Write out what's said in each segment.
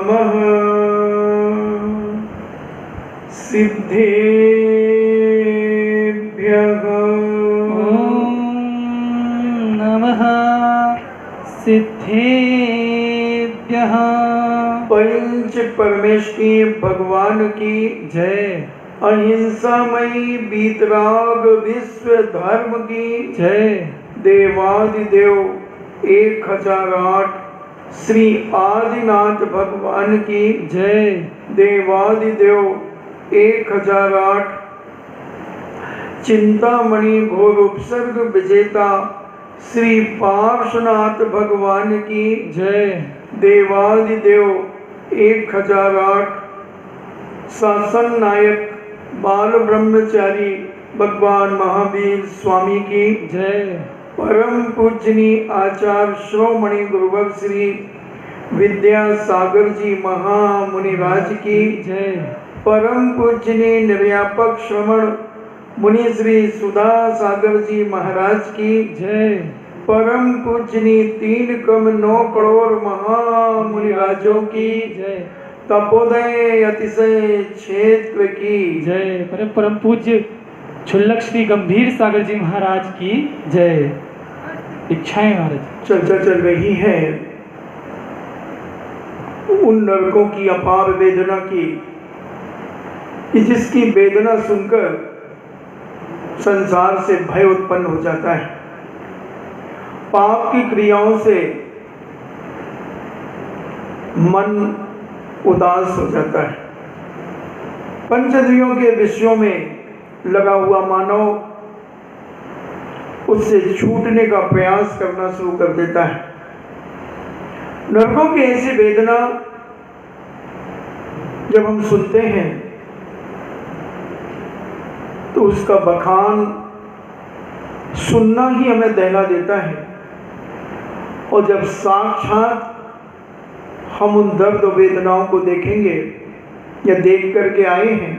नमः सिद्धेभ्यः। ॐ नमः सिद्धेभ्यः। पंच परमेष्ठी भगवान की जय। अहिंसामयी वीतराग विश्व धर्म की जय। देवादिदेव 1008 श्री आदिनाथ भगवान की जय। देवादिदेव 1008 चिंतामणि घोर उपसर्ग विजेता श्री पार्श्वनाथ भगवान की जय। देवादिदेव 1008 शासन नायक बाल ब्रह्मचारी भगवान महावीर स्वामी की जय। परम पूजनीय आचार्य श्रोमणि गुरुवर श्री विद्यासागर जी महामुनिराज की जय। परम पूजनीय निर्व्यापक श्रवण मुनि श्री सुधा सागर जी महाराज की जय। परम पूजनीय 3,9 करोड़ महामुनिराजों की जय। तपोदय अतिशय क्षेत्र की जय। परम पूज्य छुल्लक श्री गंभीर सागर जी महाराज की जय। इच्छाएं महाराज। चर्चा चल रही है उन नरकों की अपार वेदना की कि जिसकी वेदना सुनकर संसार से भय उत्पन्न हो जाता है, पाप की क्रियाओं से मन उदास हो जाता है, पंचेंद्रियों के विषयों में लगा हुआ मानव उससे छूटने का प्रयास करना शुरू कर देता है। नरकों की ऐसी वेदना जब हम सुनते हैं तो उसका बखान सुनना ही हमें दहला देता है, और जब साक्षात हम उन दर्द वेदनाओं को देखेंगे या देख करके आए हैं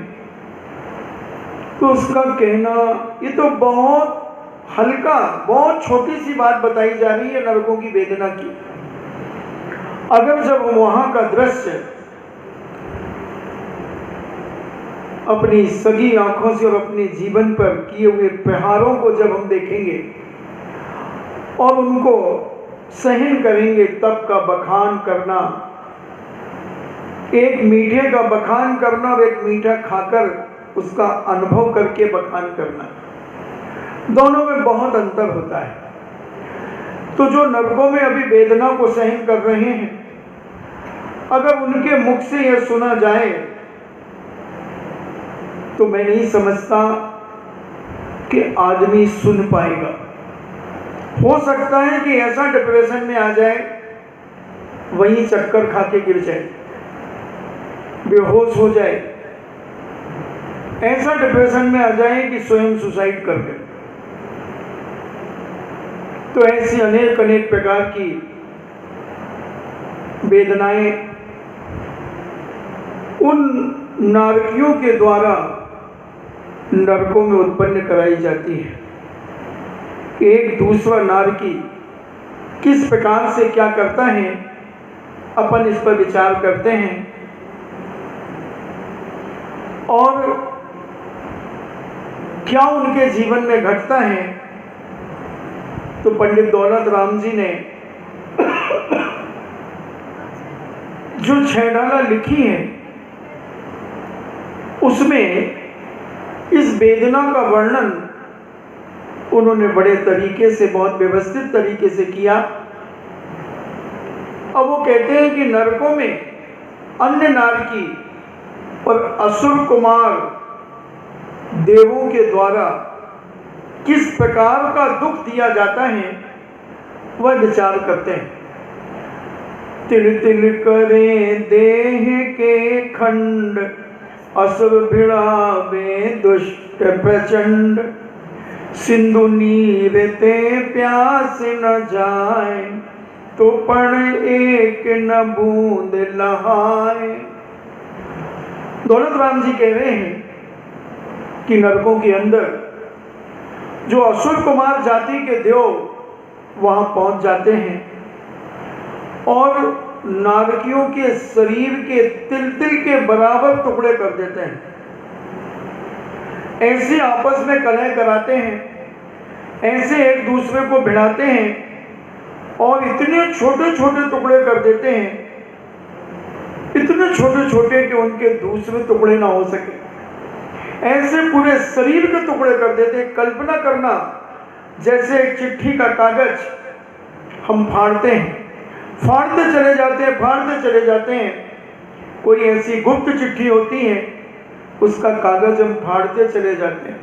तो उसका कहना ये तो बहुत हल्का, बहुत छोटी सी बात बताई जा रही है नरकों की वेदना की। अगर जब वहां का दृश्य अपनी सगी आंखों से और अपने जीवन पर किए हुए प्रहारों को जब हम देखेंगे और उनको सहन करेंगे, तब का बखान करना, एक मीठे का बखान करना और एक मीठा खाकर उसका अनुभव करके बखान करना, दोनों में बहुत अंतर होता है। तो जो नरकों में अभी वेदना को सहन कर रहे हैं, अगर उनके मुख से यह सुना जाए तो मैं नहीं समझता कि आदमी सुन पाएगा। हो सकता है कि ऐसा डिप्रेशन में आ जाए, वहीं चक्कर खा के गिर जाए, बेहोश हो जाए, ऐसा डिप्रेशन में आ जाए कि स्वयं सुसाइड कर दे। तो ऐसी अनेक अनेक प्रकार की वेदनाएं उन नारकियों के द्वारा नरकों में उत्पन्न कराई जाती है। एक दूसरा नारकी किस प्रकार से क्या करता है, अपन इस पर विचार करते हैं। और क्या उनके जीवन में घटता है, तो पंडित दौलत राम जी ने जो 6 डाला लिखी है उसमें इस वेदना का वर्णन उन्होंने बड़े तरीके से, बहुत व्यवस्थित तरीके से किया। अब वो कहते हैं कि नरकों में अन्य नारकी और असुर कुमार देवों के द्वारा किस प्रकार का दुख दिया जाता है, वह विचार करते हैं। तिल तिल करे देह के खंड, असुर भिड़ावे दुष्ट प्रचंड, सिंधु नीर ते प्यास न जाए, तो पण एक न बूंद लहाए। दौलत राम जी कह रहे हैं कि नरकों के अंदर जो असुर कुमार जाति के देव वहां पहुंच जाते हैं और नारकियों के शरीर के तिल तिल के बराबर टुकड़े कर देते हैं। ऐसे आपस में कलह कराते हैं, ऐसे एक दूसरे को भिड़ाते हैं और इतने छोटे छोटे टुकड़े कर देते हैं, इतने छोटे छोटे कि उनके दूसरे टुकड़े ना हो सके। ऐसे पूरे शरीर के टुकड़े कर देते हैं। कल्पना करना, जैसे एक चिट्ठी का कागज हम फाड़ते हैं, फाड़ते चले जाते हैं, फाड़ते चले जाते हैं। कोई ऐसी गुप्त चिट्ठी होती है, उसका कागज हम फाड़ते चले जाते हैं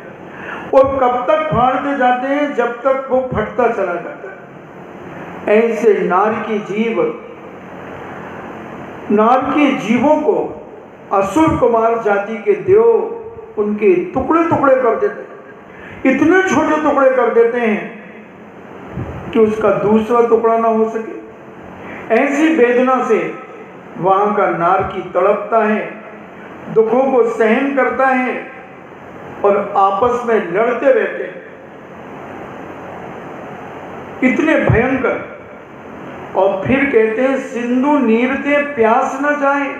और कब तक फाड़ते जाते हैं, जब तक वो फटता चला जाता है। ऐसे नारकी जीवों को असुर कुमार जाति के देव उनके टुकड़े टुकड़े कर देते हैं, इतने छोटे टुकड़े कर देते हैं कि उसका दूसरा टुकड़ा ना हो सके। ऐसी वेदना से वहां का नारकी तड़पता है, दुखों को सहन करता है और आपस में लड़ते रहते हैं, इतने भयंकर। और फिर कहते हैं सिंधु नीरते प्यास न जाए।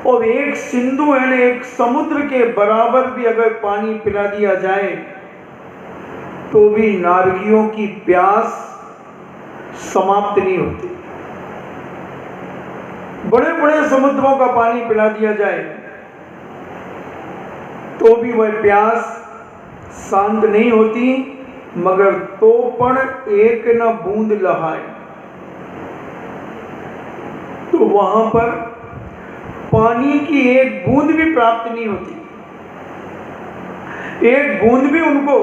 और एक सिंधु है, एक समुद्र के बराबर भी अगर पानी पिला दिया जाए तो भी नारकियों की प्यास समाप्त नहीं होती। बड़े बड़े समुद्रों का पानी पिला दिया जाए तो भी वह प्यास शांत नहीं होती, मगर तो पण एक न बूंद लहाए। तो वहां पर पानी की एक बूंद भी प्राप्त नहीं होती, एक बूंद भी उनको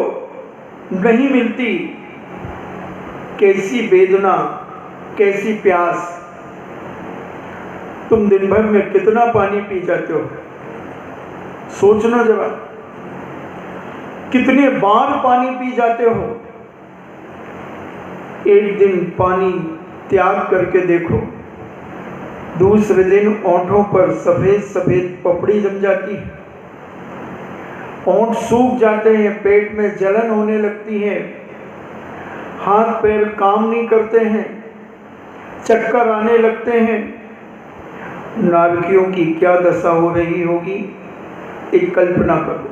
नहीं मिलती। कैसी वेदना, कैसी प्यास। तुम दिन भर में कितना पानी पी जाते हो, सोचना जरा। कितने बार पानी पी जाते हो। एक दिन पानी त्याग करके देखो, दूसरे दिन ओंठों पर सफेद सफेद पपड़ी जम जाती है, ओंठ सूख जाते हैं, पेट में जलन होने लगती है, हाथ पैर काम नहीं करते हैं, चक्कर आने लगते हैं। नारकियों की क्या दशा हो रही होगी, एक कल्पना करो।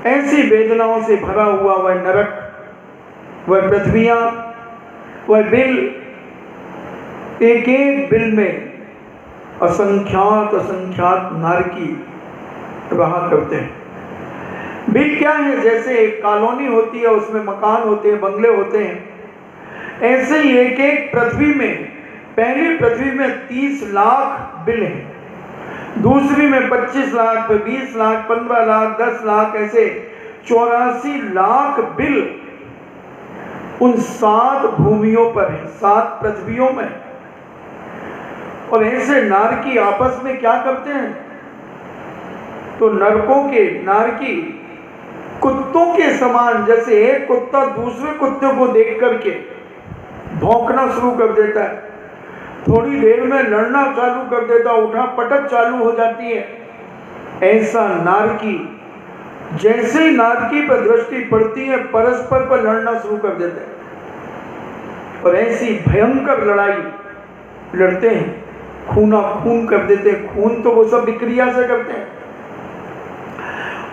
ऐसी वेदनाओं से भरा हुआ वह नरक, वह पृथ्वियां, वह बिल, एक एक बिल में असंख्यात असंख्यात नारकी रहा करते हैं। बिल क्या है? जैसे एक कॉलोनी होती है, उसमें मकान होते हैं, बंगले होते हैं, ऐसे ही एक एक पृथ्वी में, पहली पृथ्वी में 30 लाख बिल हैं, दूसरी में 25 लाख, 20 लाख, 15 लाख, 10 लाख, ऐसे 84 लाख बिल उन 7 भूमियों पर है, 7 पृथ्वियों में। और ऐसे नारकी आपस में क्या करते हैं? तो नरकों के नारकी कुत्तों के समान, जैसे एक कुत्ता दूसरे कुत्ते को देख करके भौंकना शुरू कर देता है, थोड़ी देर में लड़ना चालू कर देता, उठा पटक चालू हो जाती है। ऐसा नारकी, जैसे ही नारकी पर दृष्टि पड़ती है, परस्पर पर लड़ना शुरू कर देते हैं और ऐसी भयंकर लड़ाई लड़ते हैं, खूना खून कर देते हैं। खून तो वो सब विक्रिया से करते हैं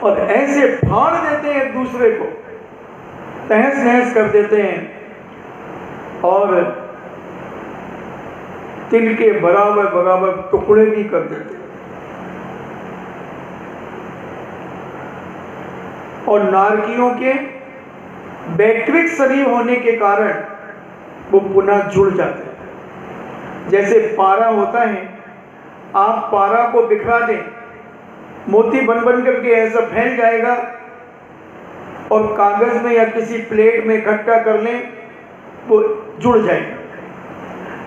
और ऐसे फाड़ देते हैं, एक दूसरे को तहस नहस कर देते हैं और तिल के बराबर बराबर टुकड़े भी कर देते हैं। और नारकियों के वैक्रिक शरीर होने के कारण वो पुनः जुड़ जाते हैं। जैसे पारा होता है, आप पारा को बिखरा दें, मोती बन बन करके ऐसा फैल जाएगा और कागज में या किसी प्लेट में इकट्ठा कर लें, वो जुड़ जाएगा।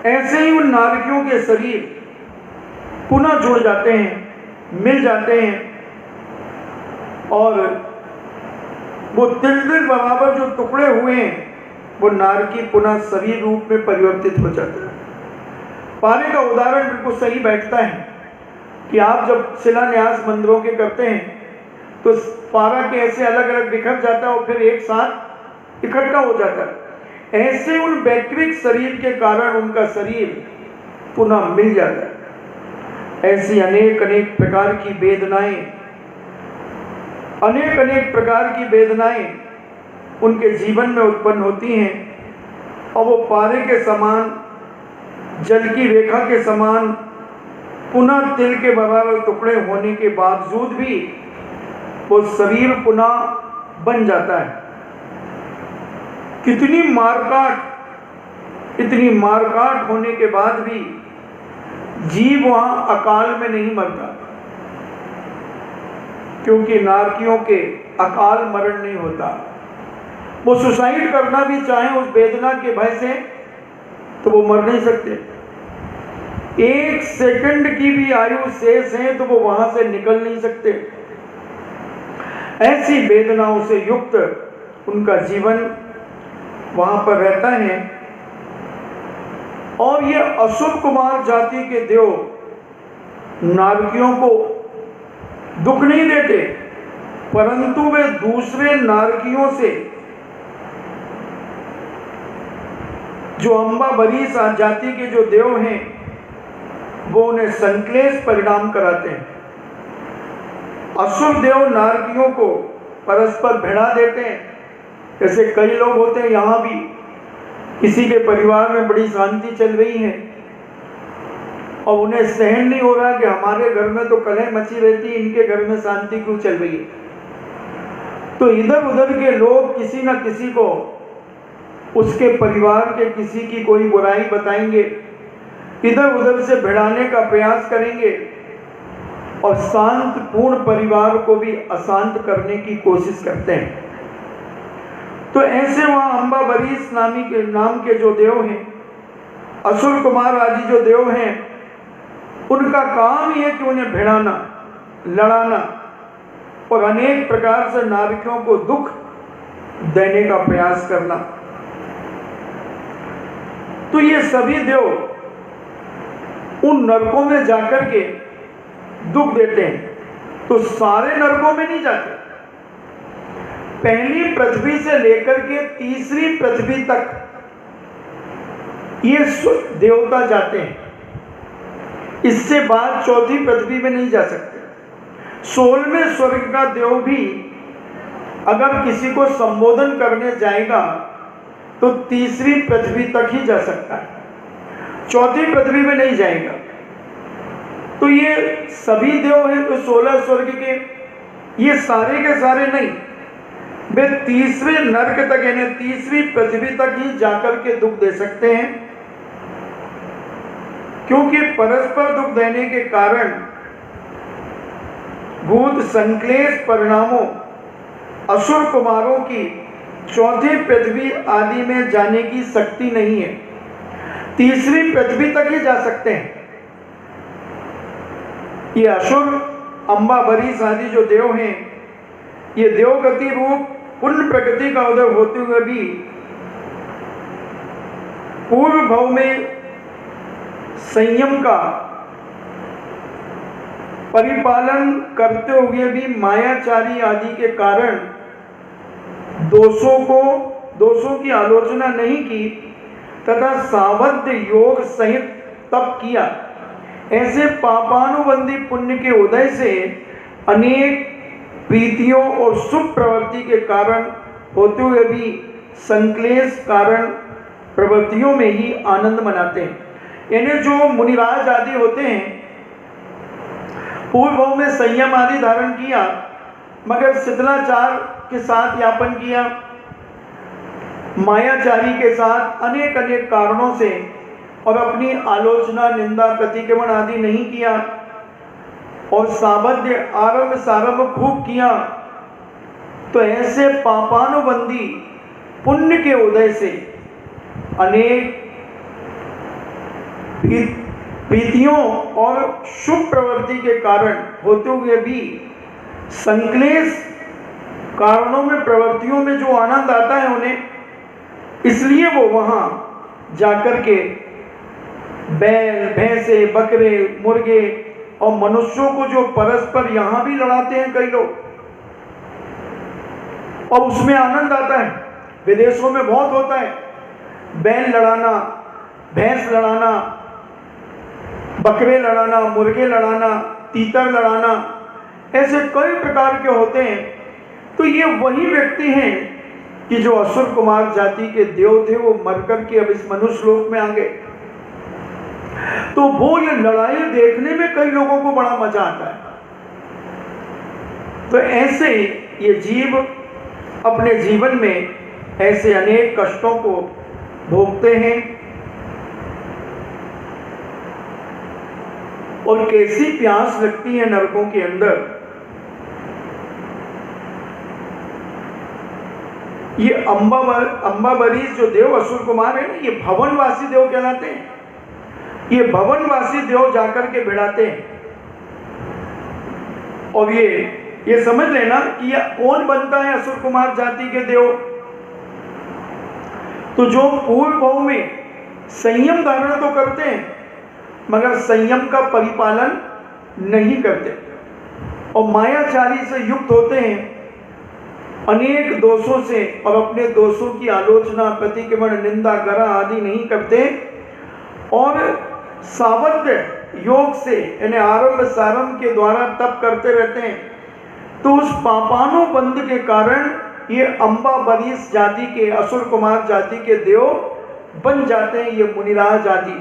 ऐसे ही उन नारकियों के शरीर पुनः जुड़ जाते हैं, मिल जाते हैं और वो तिल तिल बराबर जो टुकड़े हुए हैं, वो नारकी पुनः शरीर रूप में परिवर्तित हो जाता है। पारे का उदाहरण बिल्कुल सही बैठता है कि आप जब शिलान्यास मंदिरों के करते हैं तो पारा के ऐसे अलग अलग बिखर जाता है और फिर एक साथ इकट्ठा हो जाता है। ऐसे उन वैकृत शरीर के कारण उनका शरीर पुनः मिल जाता है। ऐसी अनेक अनेक प्रकार की वेदनाएं, अनेक अनेक प्रकार की वेदनाएं उनके जीवन में उत्पन्न होती हैं और वो पारे के समान, जल की रेखा के समान पुनः तिल के बराबर टुकड़े होने के बावजूद भी वो शरीर पुनः बन जाता है। कितनी मारकाट, इतनी मारकाट होने के बाद भी जीव वहां अकाल में नहीं मरता, क्योंकि नारकियों के अकाल मरण नहीं होता। वो सुसाइड करना भी चाहे उस वेदना के भय से तो वो मर नहीं सकते। 1 सेकंड की भी आयु शेष है तो वो वहां से निकल नहीं सकते। ऐसी वेदनाओं से युक्त उनका जीवन वहां पर रहता है। और ये असुर कुमार जाति के देव नारकियों को दुख नहीं देते, परंतु वे दूसरे नारकियों से, जो अंबाबरीस जाति के जो देव हैं, वो उन्हें संक्लेश परिणाम कराते हैं। असुर देव नारकियों को परस्पर भिड़ा देते हैं। जैसे कई लोग होते हैं, यहाँ भी किसी के परिवार में बड़ी शांति चल रही है और उन्हें सहन नहीं हो रहा कि हमारे घर में तो कलह मची रहती है, इनके घर में शांति क्यों चल रही है। तो इधर उधर के लोग किसी न किसी को उसके परिवार के किसी की कोई बुराई बताएंगे, इधर उधर से भिड़ाने का प्रयास करेंगे और शांत पूर्ण परिवार को भी अशांत करने की कोशिश करते हैं। तो ऐसे वहाँ अंबाबरीस नाम के जो देव हैं, असुर कुमार आदि जो देव हैं, उनका काम ही है कि उन्हें भिड़ाना, लड़ाना और अनेक प्रकार से नारकियों को दुख देने का प्रयास करना। तो ये सभी देव उन नरकों में जाकर के दुख देते हैं। तो सारे नरकों में नहीं जाते, पहली पृथ्वी से लेकर के तीसरी पृथ्वी तक ये देवता जाते हैं। इससे बाद चौथी पृथ्वी में नहीं जा सकते। 16वें स्वर्ग का देव भी अगर किसी को संबोधन करने जाएगा तो तीसरी पृथ्वी तक ही जा सकता है, चौथी पृथ्वी में नहीं जाएगा। तो ये सभी देव हैं तो 16 स्वर्ग के, ये सारे के सारे नहीं, वे तीसरे नरक तक यानी तीसरी पृथ्वी तक ही जाकर के दुख दे सकते हैं। क्योंकि परस्पर दुख देने के कारण भूत संक्लेश परिणामों असुर कुमारों की चौथी पृथ्वी आदि में जाने की शक्ति नहीं है, तीसरी पृथ्वी तक ही जा सकते हैं। ये असुर अंबाबरीस आदि जो देव हैं, ये देवगति रूप पुण्य प्रकृति का उदय होते हुए भी पूर्व भाव में संयम का परिपालन करते हुए भी मायाचारी आदि के कारण दोषों की आलोचना नहीं की तथा सावध योग सहित तप किया। ऐसे पापानुबंधी पुण्य के उदय से अनेक प्रीतियों और शुभ प्रवृत्ति के कारण होते हुए भी संक्लेश कारण प्रवृत्तियों में ही आनंद मनाते हैं। यानी जो मुनिराज आदि होते हैं, पूर्व भाव में संयम आदि धारण किया मगर शिथिलाचार के साथ यापन किया, मायाचारी के साथ अनेक अनेक कारणों से, और अपनी आलोचना निंदा प्रतिक्रमण आदि नहीं किया और सावध्य आरंभ सारंभ खूब किया, तो ऐसे पापानुबंधी पुण्य के उदय से अनेक प्रीतियों और शुभ प्रवृत्ति के कारण होते हुए भी संक्लेश कारणों में प्रवृत्तियों में जो आनंद आता है उन्हें, इसलिए वो वहां जाकर के बैल भैंसे बकरे मुर्गे और मनुष्यों को जो परस्पर यहां भी लड़ाते हैं कई लोग, और उसमें आनंद आता है। विदेशों में बहुत होता है, बैल लड़ाना, भैंस लड़ाना, बकरे लड़ाना, मुर्गे लड़ाना, तीतर लड़ाना, ऐसे कई प्रकार के होते हैं। तो ये वही व्यक्ति हैं कि जो असुर कुमार जाति के देव थे, वो मर करके अब इस मनुष्य लोक में आ गए। तो वो ये लड़ाई देखने में कई लोगों को बड़ा मजा आता है। तो ऐसे ये जीव अपने जीवन में ऐसे अनेक कष्टों को भोगते हैं और कैसी प्यास लगती है नरकों के अंदर। ये अंबाबरीश जो देव असुर कुमार है ना, ये भवनवासी देव कहलाते हैं। ये भवनवासी देव जाकर के भिड़ाते हैं। और ये समझ लेना कि ये कौन बनता है असुर कुमार जाति के देव। तो जो पूर्व भाव में संयम धारण तो करते हैं मगर संयम का परिपालन नहीं करते और मायाचारी से युक्त होते हैं, अनेक दोषों से, और अपने दोषों की आलोचना, प्रतिक्रमण, निंदा, गरा आदि नहीं करते और सावध्य योग से यानी आरंभ सारंभ के द्वारा तप करते रहते हैं। तो उस पापानुबंध के कारण ये अंबाबरीश जाति के, असुर कुमार जाति के देव बन जाते हैं। ये मुनिराज आदि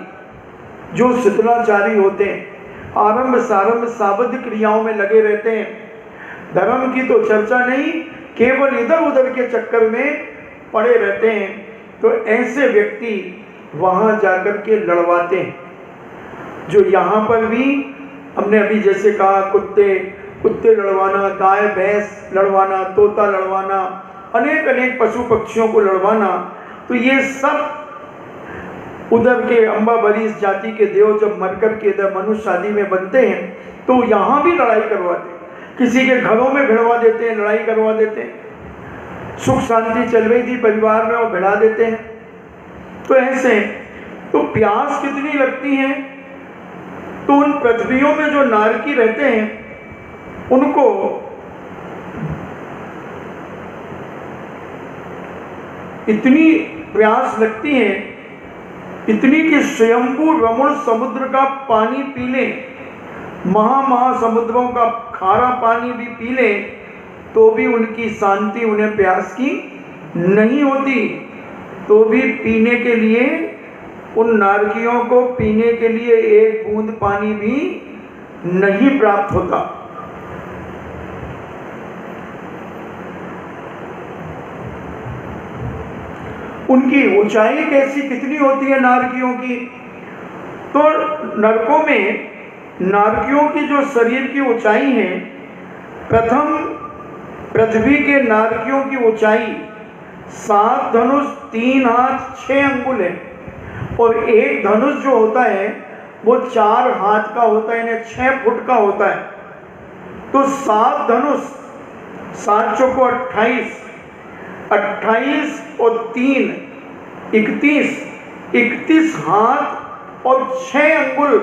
जो शीतलाचारी होते हैं, आरंभ सारंभ सावध्य क्रियाओं में लगे रहते हैं, धर्म की तो चर्चा नहीं, केवल इधर उधर के चक्कर में पड़े रहते हैं। तो ऐसे व्यक्ति वहां जाकर के लड़वाते हैं। जो यहाँ पर भी हमने अभी जैसे कहा, कुत्ते लड़वाना, गाय भैंस लड़वाना, तोता लड़वाना, अनेक अनेक पशु पक्षियों को लड़वाना, तो ये सब उधर के अंबाबरीश जाति के देव जब मरकर के इधर मनुष्य आदि में बनते हैं तो यहाँ भी लड़ाई करवाते हैं। किसी के घरों में भिड़वा देते हैं, लड़ाई करवा देते हैं। सुख शांति चल रही थी परिवार में, वो भिड़ा देते हैं। तो ऐसे तो प्यास कितनी लगती है। तो उन पृथ्वियों में जो नारकी रहते हैं उनको इतनी प्यास लगती है, इतनी कि स्वयंभू रमण समुद्र का पानी पी लें, महासमुद्रों का खारा पानी भी पी ले तो भी उनकी शांति, उन्हें प्यास की नहीं होती। तो भी पीने के लिए, उन नारकियों को पीने के लिए एक बूंद पानी भी नहीं प्राप्त होता। उनकी ऊंचाई कैसी कितनी होती है नारकियों की। तो नरकों में नारकियों की जो शरीर की ऊंचाई है, प्रथम पृथ्वी के नारकियों की ऊंचाई 7 धनुष 3 हाथ 6 अंगुल है और एक धनुष जो होता है वो 4 हाथ का होता है, यानी 6 फुट का होता है। तो 7 धनुष 7 चौको 28, 28 और 3 31 हाथ और 6 अंगुल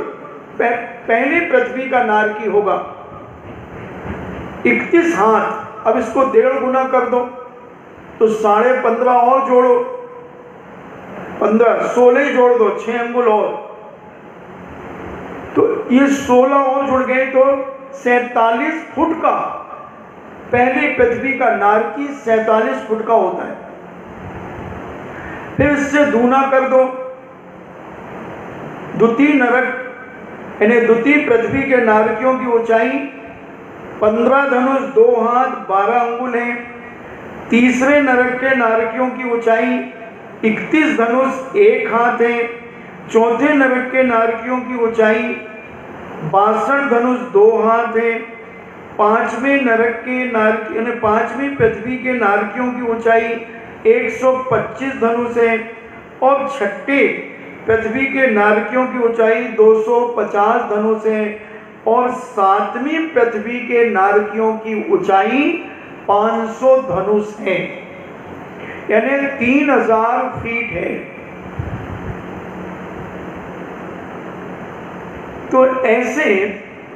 पहले पृथ्वी का नारकी होगा। 31 हाथ, अब इसको 1.5 गुना कर दो तो 15.5 और जोड़ो, 15, 16 ही जोड़ दो, 6 अंगुल और, तो ये 16 और जुड़ गए तो 47 फुट का पहले पृथ्वी का नारकी 47 फुट का होता है। फिर इससे दूना कर दो, द्वितीय नरक यानी द्वितीय पृथ्वी के नारकियों की ऊंचाई 15 धनुष 2 हाथ 12 अंगुल है। तीसरे नरक के नारकियों की ऊंचाई 31 धनुष 1 हाथ है। चौथे नरक के नारकियों की ऊंचाई 62 धनुष 2 हाथ है। पांचवें नरक के नारकी यानी पांचवी पृथ्वी के नारकियों की ऊंचाई 125 धनुष है और छठे पृथ्वी के नारकियों की ऊंचाई 250 धनुष है और सातवीं पृथ्वी के नारकियों की ऊंचाई 500 धनुष है, यानी 3000 फीट है। तो ऐसे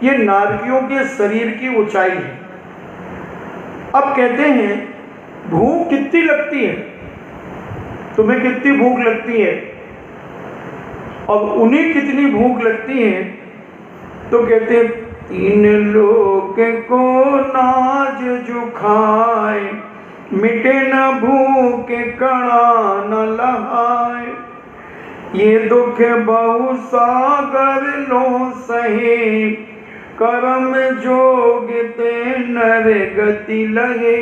ये नारकियों के शरीर की ऊंचाई है। अब कहते हैं भूख कितनी लगती है, तुम्हें कितनी भूख लगती है, और उन्हें कितनी भूख लगती है। तो कहते 3 लोग को नाज जो खाए, मिटे न भूख कणा न लहाए। ये दुख बहु सागर लो सहे, कर्म जोग ते नर गति लगे।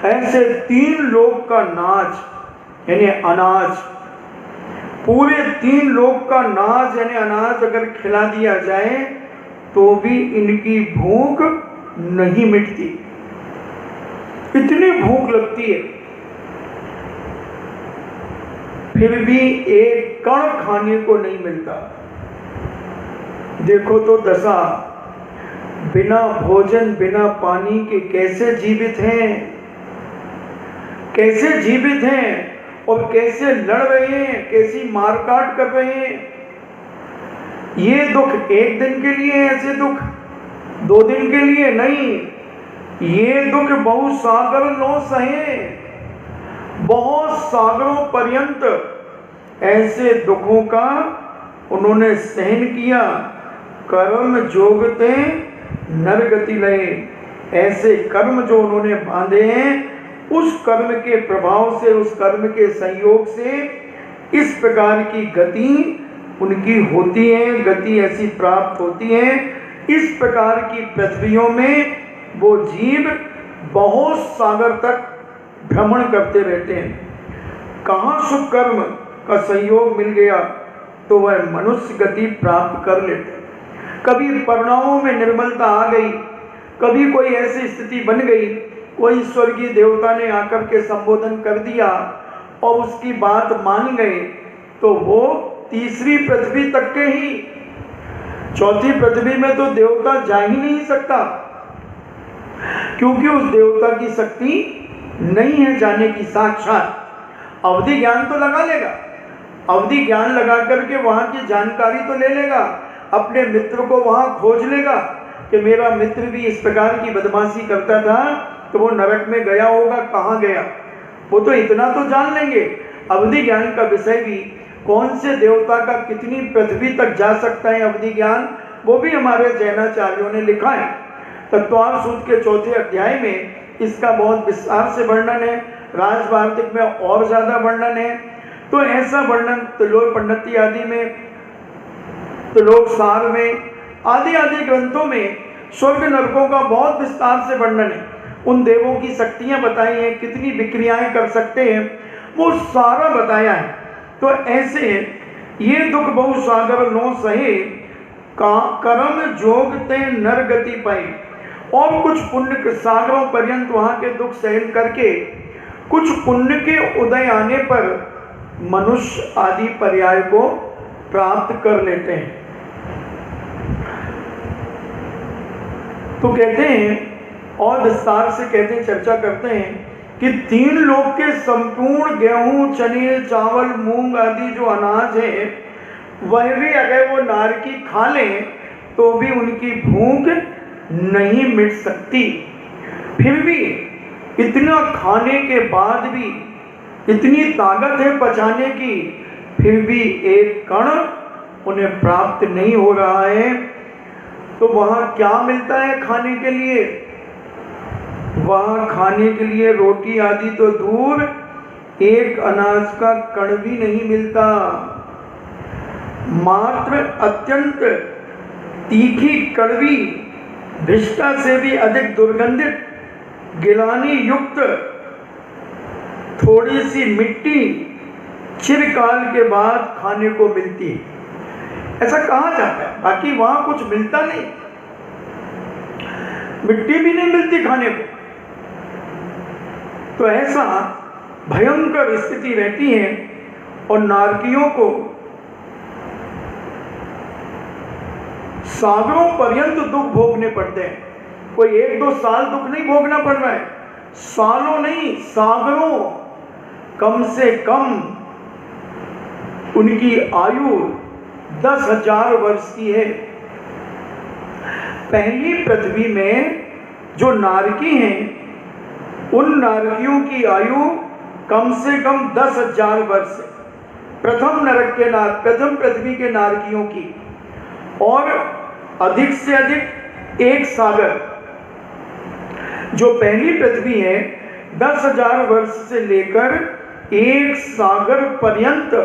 ऐसे 3 लोग का नाज यानी अनाज, पूरे 3 लोग का नाज यानी अनाज अगर खिला दिया जाए तो भी इनकी भूख नहीं मिटती, इतनी भूख लगती है। फिर भी एक कण खाने को नहीं मिलता। देखो तो दशा, बिना भोजन बिना पानी के कैसे जीवित हैं, कैसे जीवित हैं और कैसे लड़ रहे हैं, कैसी मारकाट कर रहे हैं। ये दुख एक दिन के लिए, ऐसे दुख 2 दिन के लिए नहीं, ये दुख बहुत सागर लो सहे, बहुत सागरों पर्यंत ऐसे दुखों का उन्होंने सहन किया। कर्म जोगते नर गति लये, ऐसे कर्म जो उन्होंने बांधे हैं, उस कर्म के प्रभाव से, उस कर्म के संयोग से इस प्रकार की गति उनकी होती है, गति ऐसी प्राप्त होती है। इस प्रकार की पृथ्वियों में वो जीव बहुत सागर तक भ्रमण करते रहते हैं। कहाँ शुभ कर्म का संयोग मिल गया तो वह मनुष्य गति प्राप्त कर लेते। कभी परिणामों में निर्मलता आ गई, कभी कोई ऐसी स्थिति बन गई, कोई स्वर्गीय देवता ने आकर के संबोधन कर दिया और उसकी बात मान गए, तो वो तीसरी पृथ्वी तक के ही, चौथी पृथ्वी में तो देवता जा ही नहीं सकता, क्योंकि उस देवता की शक्ति नहीं है जाने की। साक्षात अवधि ज्ञान तो लगा लेगा, अवधि ज्ञान लगा करके वहां की जानकारी तो ले लेगा, अपने मित्र को वहां खोज लेगा कि मेरा मित्र भी इस प्रकार की बदमाशी करता था, तो वो नरक में गया होगा, कहाँ गया, वो तो इतना तो जान लेंगे। अवधि ज्ञान का विषय भी, कौन से देवता का कितनी पृथ्वी तक जा सकता है अवधि ज्ञान, वो भी हमारे जैनाचार्यों ने लिखा है। तत्वार सूत्र के 4थे अध्याय में इसका बहुत विस्तार से वर्णन है, राजवार्तिक में और ज्यादा वर्णन है। तो ऐसा वर्णन त्रिलोक पंडिती आदि में, त्रिलोक सार में, आदि आदि ग्रंथों में स्वर्ग नरकों का बहुत विस्तार से वर्णन है। उन देवों की शक्तियां बताई हैं, कितनी विक्रियाएं कर सकते हैं, वो सारा बताया है। तो ऐसे ये दुख बहु सागर लो सहे, कर्म जोग ते नर गति पाई। और कुछ पुण्य के सागरों पर्यंत वहां के दुख सहन करके कुछ पुण्य के उदय आने पर मनुष्य आदि पर्याय को प्राप्त कर लेते हैं। तो कहते हैं और विस्तार से कहते हैं, चर्चा करते हैं कि 3 लोक के संपूर्ण गेहूं, चने, चावल, मूंग आदि जो अनाज है, वह भी अगर वो नारकी खा लें तो भी उनकी भूख नहीं मिट सकती। फिर भी इतना खाने के बाद भी इतनी ताकत है पचाने की, फिर भी एक कण उन्हें प्राप्त नहीं हो रहा है। तो वहाँ क्या मिलता है खाने के लिए? वहाँ खाने के लिए रोटी आदि तो दूर, एक अनाज का कण भी नहीं मिलता। मात्र अत्यंत तीखी, कड़वी, भिष्टा से भी अधिक दुर्गंधित, गिलानी युक्त थोड़ी सी मिट्टी चिरकाल के बाद खाने को मिलती है। ऐसा कहा जाता है, बाकी वहां कुछ मिलता नहीं, मिट्टी भी नहीं मिलती खाने को। तो ऐसा भयंकर स्थिति रहती है और नारकियों को सागरों पर्यंत दुख भोगने पड़ते हैं। कोई 1-2 साल दुख नहीं भोगना पड़ रहा है, सालों नहीं, सागरों। कम से कम उनकी आयु 10,000 वर्ष की है। पहली पृथ्वी में जो नारकी हैं, उन नारकियों की आयु कम से कम 10,000 वर्ष प्रथम नरक के प्रथम पृथ्वी के नारकियों की, और अधिक से अधिक एक सागर, जो पहली पृथ्वी है 10,000 वर्ष से लेकर एक सागर पर्यंत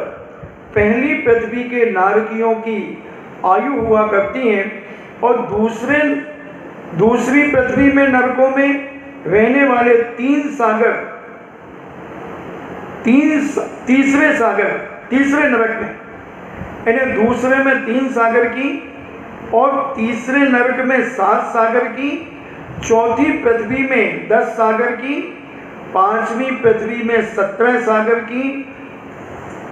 पहली पृथ्वी के नारकियों की आयु हुआ करती है। और दूसरी पृथ्वी में नरकों में रहने वाले 3 सागर, तीसरे नरक में, यानी दूसरे में 3 सागर की और तीसरे नरक में 7 सागर की, चौथी पृथ्वी में 10 सागर की, 5वीं पृथ्वी में 17 सागर की,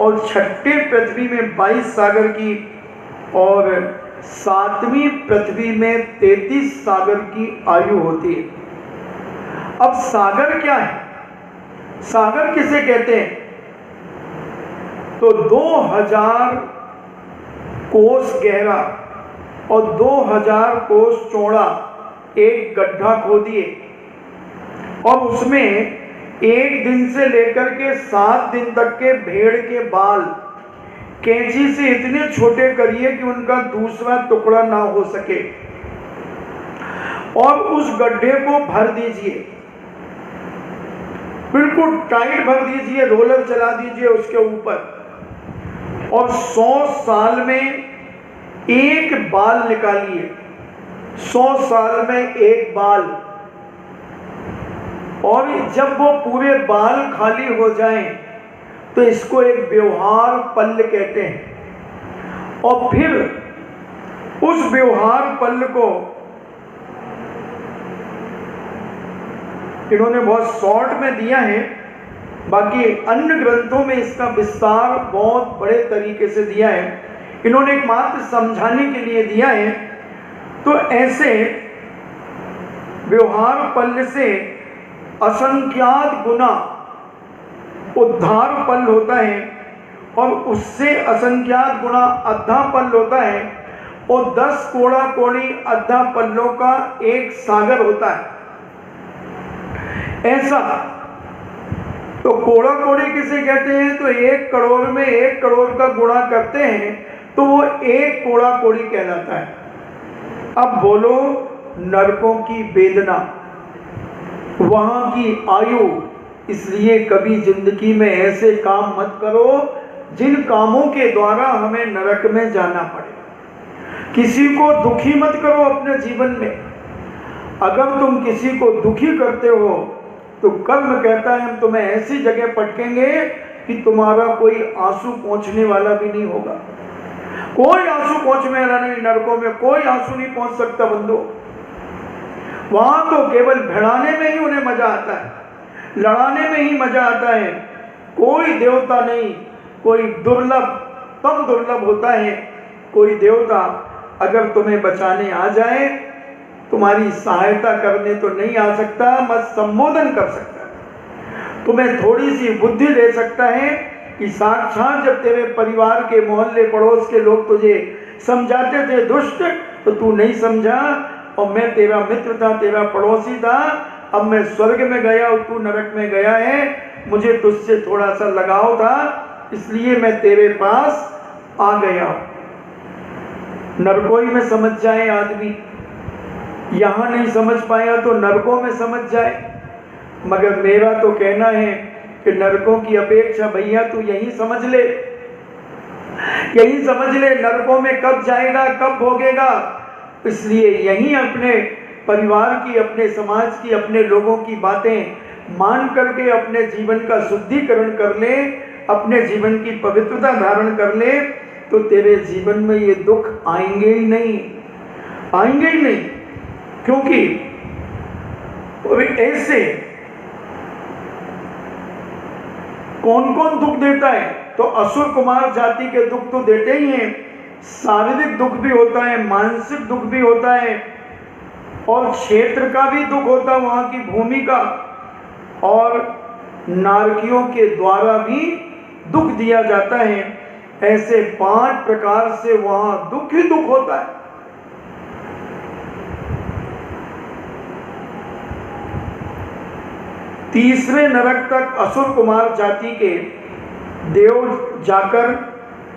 और 6ठे पृथ्वी में 22 सागर की, और 7वीं पृथ्वी में 33 सागर की आयु होती है। अब सागर क्या है? सागर किसे कहते हैं? तो 2000 कोस गहरा और 2000 कोस चौड़ा एक गड्ढा खोदिए, और उसमें एक दिन से लेकर के 7 दिन तक के भेड़ के बाल कैंची से इतने छोटे करिए कि उनका दूसरा टुकड़ा ना हो सके, और उस गड्ढे को भर दीजिए, बिल्कुल टाइट भर दीजिए, रोलर चला दीजिए उसके ऊपर, और 100 साल में एक बाल निकालिए, 100 साल में एक बाल, और जब वो पूरे बाल खाली हो जाएं तो इसको एक व्यवहार पल्ल कहते हैं। और फिर उस व्यवहार पल्ल को इन्होंने बहुत शॉर्ट में दिया है, बाकी अन्य ग्रंथों में इसका विस्तार बहुत बड़े तरीके से दिया है, इन्होंने एक मात्र समझाने के लिए दिया है। तो ऐसे व्यवहार पल्ल से असंख्यात गुना उद्धार पल होता है, और उससे असंख्यात गुना अद्धा पल होता है, और 10 कोड़ा कोड़ी अद्धा पल्लों का एक सागर होता है। ऐसा तो कोड़ा कोड़ी किसे कहते हैं? तो 1 करोड़ में 1 करोड़ का गुणा करते हैं तो वो 1 कोड़ा कोड़ी कहलाता है। अब बोलो, नरकों की वेदना, वहां की आयु, इसलिए कभी जिंदगी में ऐसे काम मत करो जिन कामों के द्वारा हमें नरक में जाना पड़े। किसी को दुखी मत करो अपने जीवन में। अगर तुम किसी को दुखी करते हो तो कर्म कहता है हम तुम्हें ऐसी जगह पटकेंगे कि तुम्हारा कोई आंसू पहुंचने वाला भी नहीं होगा। कोई आंसू पहुंचने वाला नहीं, नरकों में कोई आंसू नहीं पहुंच सकता बंदो। वहां तो केवल भिड़ाने में ही उन्हें मजा आता है, लड़ाने में ही मजा आता है। कोई देवता नहीं, कोई दुर्लभ, कम दुर्लभ होता है कोई देवता अगर तुम्हें बचाने आ जाए, तुम्हारी सहायता करने तो नहीं आ सकता, मत संबोधन कर सकता है, तुम्हें थोड़ी सी बुद्धि दे सकता है कि साक्षात जब तेरे परिवार के मोहल्ले पड़ोस के लोग तुझे समझाते थे दुष्ट, तो तू नहीं समझा, और मैं तेरा मित्र था, तेरा पड़ोसी था। अब मैं स्वर्ग में गया और तू नरक में गया है, मुझे तुझसे थोड़ा सा लगाव था, इसलिए मैं तेरे पास आ गया। नरकों में समझ जाए आदमी, यहाँ नहीं समझ पाया तो नरकों में समझ जाए। मगर मेरा तो कहना है कि नरकों की अपेक्षा भैया तू यही समझ ले, यही समझ ले, नरकों में कब जाएगा, कब भोगेगा। इसलिए यहीं अपने परिवार की, अपने समाज की, अपने लोगों की बातें मान करके अपने जीवन का शुद्धिकरण कर ले, अपने जीवन की पवित्रता धारण कर ले, तो तेरे जीवन में ये दुख आएंगे ही नहीं, आएंगे ही नहीं। क्योंकि ऐसे कौन कौन दुख देता है? तो असुर कुमार जाति के दुख तो देते ही हैं, शारीरिक दुख भी होता है, मानसिक दुख भी होता है, और क्षेत्र का भी दुख होता है, वहाँ की भूमि का, और नारकियों के द्वारा भी दुख दिया जाता है। ऐसे 5 प्रकार से वहाँ दुख ही दुख होता है। तीसरे नरक तक असुर कुमार जाति के देव जाकर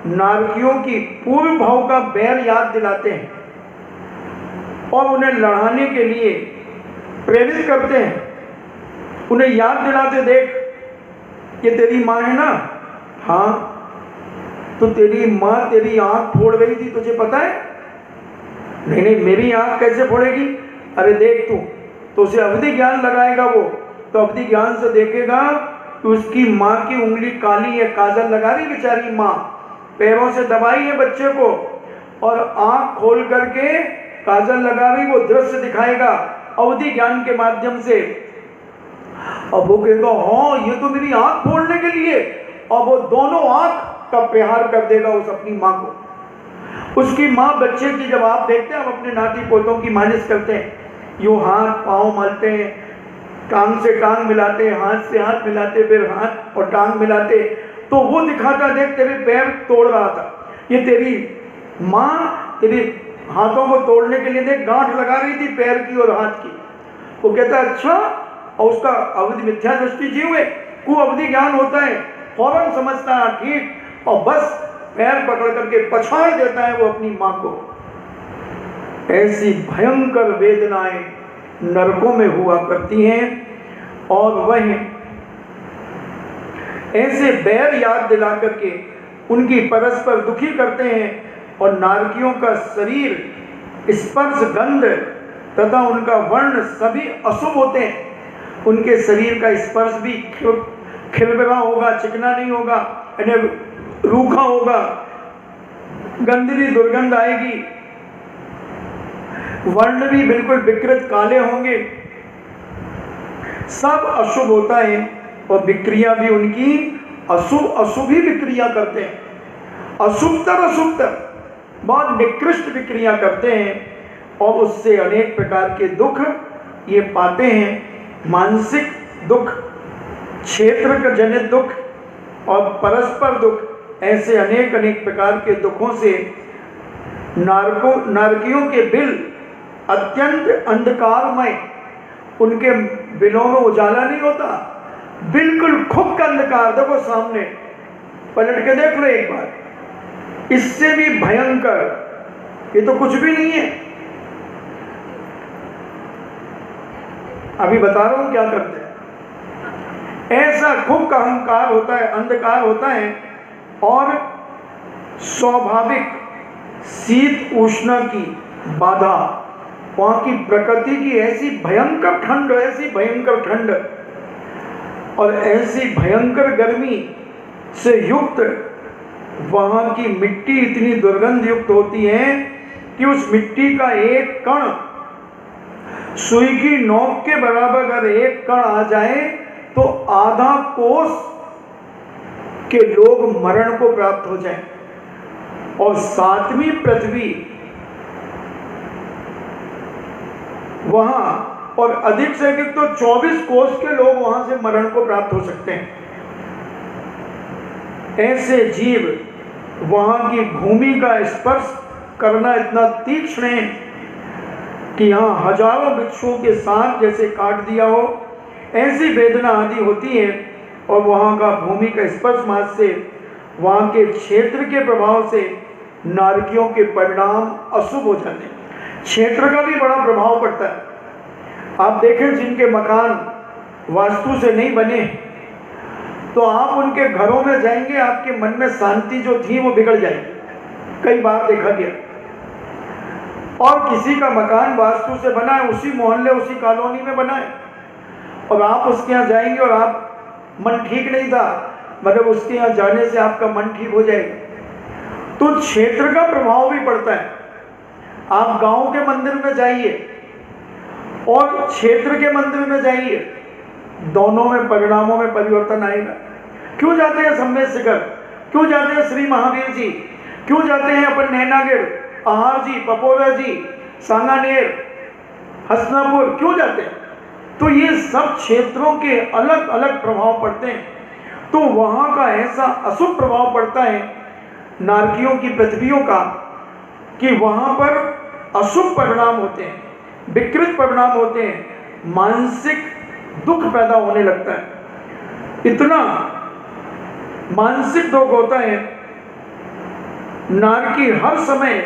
नारकियों की पूर्व भाव का बैर याद दिलाते हैं और उन्हें लड़ाने के लिए प्रेरित करते हैं। उन्हें याद दिलाते, देख ये तेरी माँ है ना, हाँ तो तेरी माँ तेरी आंख फोड़ रही थी, तुझे पता है? नहीं नहीं, मेरी आंख कैसे फोड़ेगी? अरे देख तू, तो उसे अवधि ज्ञान लगाएगा वो, तो अवधि ज्ञान से देखेगा कि उसकी माँ की उंगली काली है, काजल लगा रही बेचारी माँ, पैरों से दबाई है बच्चे को और आंख खोल करके काजल लगा रही, वो दृश्य दिखाएगा अवधि ज्ञान के माध्यम से। अब वो कहेगा हाँ ये तो मेरी आंख फोड़ने के लिए, और वो दोनों आंख का प्रहार कर देगा उस अपनी माँ को। उसकी माँ बच्चे की, जब आप देखते हैं हम अपने नाती पोतों की मालिश करते हैं, यूँ हाथ पाँव मलते हैं, टांग से टांग मिलाते, हाथ से हाथ मिलाते, फिर हाथ और टांग मिलाते, तो वो दिखाता देख तेरे पैर तोड़ रहा था, ये तेरी माँ तेरी हाथों को तोड़ने के लिए देख गांठ लगा रही थी पैर की और हाथ की। वो कहता अच्छा, और उसका अवधि मिथ्या दृष्टि जीव है, कुअवधि ज्ञान होता है, फौरन समझता है ठीक, और बस पैर पकड़ करके पछाड़ देता है वो अपनी माँ को। ऐसी भयंकर वेदनाएं नरकों में हुआ करती हैं और वह ऐसे बैर याद दिला करके उनकी परस्पर दुखी करते हैं और नारकियों का शरीर, स्पर्श, गंध तथा उनका वर्ण सभी अशुभ होते हैं। उनके शरीर का स्पर्श भी खिलबिला होगा, चिकना नहीं होगा, यानी रूखा होगा, गंदगी दुर्गंध आएगी, वर्ण भी बिल्कुल विकृत काले होंगे, सब अशुभ होता है और विक्रिया भी उनकी अशुभ ही विक्रिया करते हैं, अशुभतर बहुत निकृष्ट विक्रिया करते हैं और उससे अनेक प्रकार के दुख ये पाते हैं। मानसिक दुख, क्षेत्र का जनित दुख और परस्पर दुख, ऐसे अनेक प्रकार के दुखों से नारकियों के बिल अत्यंत अंधकारमय, उनके बिलों में उजाला नहीं होता, बिल्कुल खुब का अंधकार। देखो सामने पलट के देख लो एक बार, इससे भी भयंकर ये तो कुछ भी नहीं है। अभी बता रहा हूं क्या करते हैं। ऐसा खुब का अहंकार होता है, अंधकार होता है और स्वाभाविक शीत उष्ण की बाधा, वहां की प्रकृति की ऐसी भयंकर ठंड, ऐसी भयंकर ठंड और ऐसी भयंकर गर्मी से युक्त वहां की मिट्टी इतनी दुर्गंध युक्त होती है कि उस मिट्टी का एक कण, सुई की नोक के बराबर अगर एक कण आ जाए तो आधा कोस के लोग मरण को प्राप्त हो जाएं। और 7वीं पृथ्वी वहां, और अधिक से अधिक तो 24 कोस के लोग वहां से मरण को प्राप्त हो सकते हैं। ऐसे जीव वहां की भूमि का स्पर्श करना इतना तीक्ष्ण है कि यहाँ हजारों वृक्षों के साथ जैसे काट दिया हो, ऐसी वेदना आदि होती है। और वहाँ का भूमि का स्पर्श मात्र से, वहाँ के क्षेत्र के प्रभाव से नारकियों के परिणाम अशुभ हो जाते हैं। क्षेत्र का भी बड़ा प्रभाव पड़ता है। आप देखें जिनके मकान वास्तु से नहीं बने, तो आप उनके घरों में जाएंगे, आपके मन में शांति जो थी वो बिगड़ जाएगी। कई बार देखा गया। और किसी का मकान वास्तु से बना है, उसी मोहल्ले उसी कॉलोनी में बना है, और आप उसके यहाँ जाएंगे और आप मन ठीक नहीं था, मतलब उसके यहाँ जाने से आपका मन ठीक हो जाएगा। तो क्षेत्र का प्रभाव भी पड़ता है। आप गांव के मंदिर में जाइए और क्षेत्र के मंदिर में जाइए, दोनों में परिणामों में परिवर्तन आएगा। क्यों जाते हैं सम्मेद शिखर, क्यों जाते हैं श्री महावीर जी, क्यों जाते हैं अपन नैनागिर, आहार जी, पपोरा जी, सांगानेर, हसनापुर, क्यों जाते हैं? तो ये सब क्षेत्रों के अलग अलग प्रभाव पड़ते हैं। तो वहाँ का ऐसा अशुभ प्रभाव पड़ता है नारकियों की पृथ्वियों का कि वहाँ पर अशुभ परिणाम होते हैं, विकृत परिणाम होते हैं, मानसिक दुख पैदा होने लगता है। इतना मानसिक दुख होता है, नारकी हर समय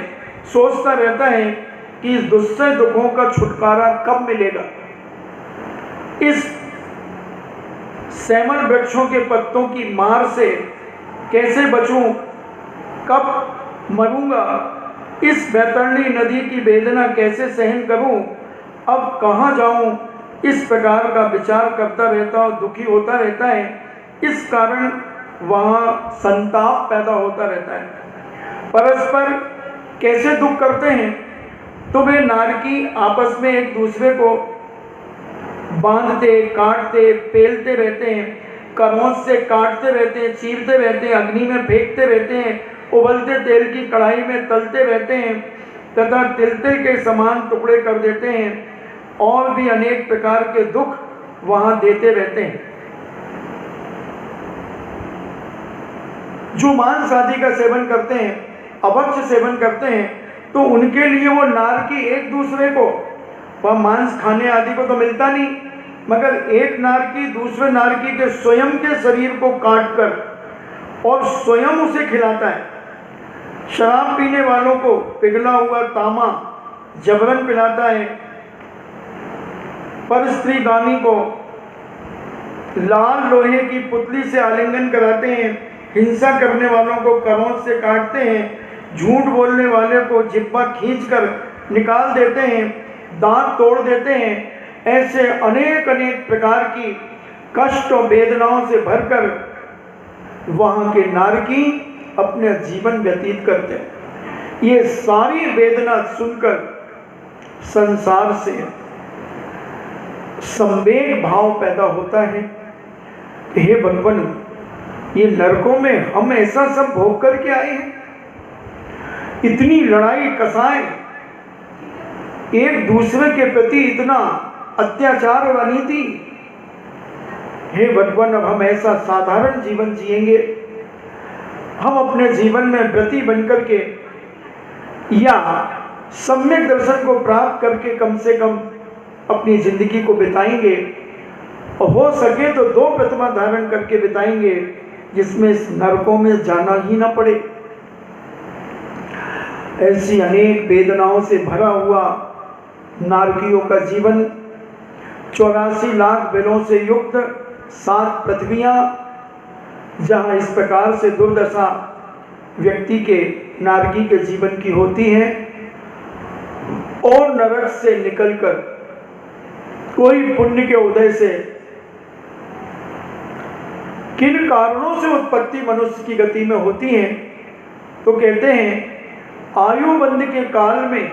सोचता रहता है कि इस दुस्सह दुखों का छुटकारा कब मिलेगा, इस सेमल वृक्षों के पत्तों की मार से कैसे बचूं, कब मरूंगा, इस बैतरणी नदी की वेदना कैसे सहन करूं, अब कहाँ जाऊं, इस प्रकार का विचार करता रहता और दुखी होता रहता है। इस कारण वहाँ संताप पैदा होता रहता है। परस्पर कैसे दुख करते हैं, तो वे नारकी आपस में एक दूसरे को बांधते, काटते, पेलते रहते हैं, करौंच से काटते रहते हैं, चीरते रहते हैं, अग्नि में फेंकते रहते हैं, उबलते तेल की कढ़ाई में तलते रहते हैं तथा तिलते के समान टुकड़े कर देते हैं, और भी अनेक प्रकार के दुख वहां देते रहते हैं। जो मांस आदि का सेवन करते हैं, अभक्ष्य सेवन करते हैं, तो उनके लिए वो नारकी एक दूसरे को, वह मांस खाने आदि को तो मिलता नहीं, मगर एक नारकी दूसरे नारकी के स्वयं के शरीर को काटकर और स्वयं उसे खिलाता है। शराब पीने वालों को पिघला हुआ तांबा जबरन पिलाता है, पर स्त्रीगामी को लाल लोहे की पुतली से आलिंगन कराते हैं, हिंसा करने वालों को करौंच से काटते हैं, झूठ बोलने वाले को जिब्बा खींचकर निकाल देते हैं, दांत तोड़ देते हैं। ऐसे अनेक अनेक प्रकार की कष्ट और वेदनाओं से भरकर वहाँ के नारकी अपने जीवन व्यतीत करते हैं। ये सारी वेदना सुनकर संसार से संवेग भाव पैदा होता है। हे भगवान, ये नरकों में हम ऐसा सब भोग करके आए हैं, इतनी लड़ाई कसाएं, एक दूसरे के प्रति इतना अत्याचार और अनीति। हे भगवान, अब हम ऐसा साधारण जीवन जिएंगे, हम अपने जीवन में व्रती बनकर के या सम्यक दर्शन को प्राप्त करके कम से कम अपनी जिंदगी को बिताएंगे, और हो सके तो 2 प्रतिमा धारण करके बिताएंगे, जिसमें इस नरकों में जाना ही ना पड़े। ऐसी अनेक वेदनाओं से भरा हुआ नारकियों का जीवन, 84 लाख बिलों से युक्त 7 पृथ्वियाँ, जहाँ इस प्रकार से दुर्दशा व्यक्ति के, नारकी के जीवन की होती है, और नरक से निकलकर कोई पुण्य के उदय से किन कारणों से उत्पत्ति मनुष्य की गति में होती है, तो कहते हैं आयु बंध के काल में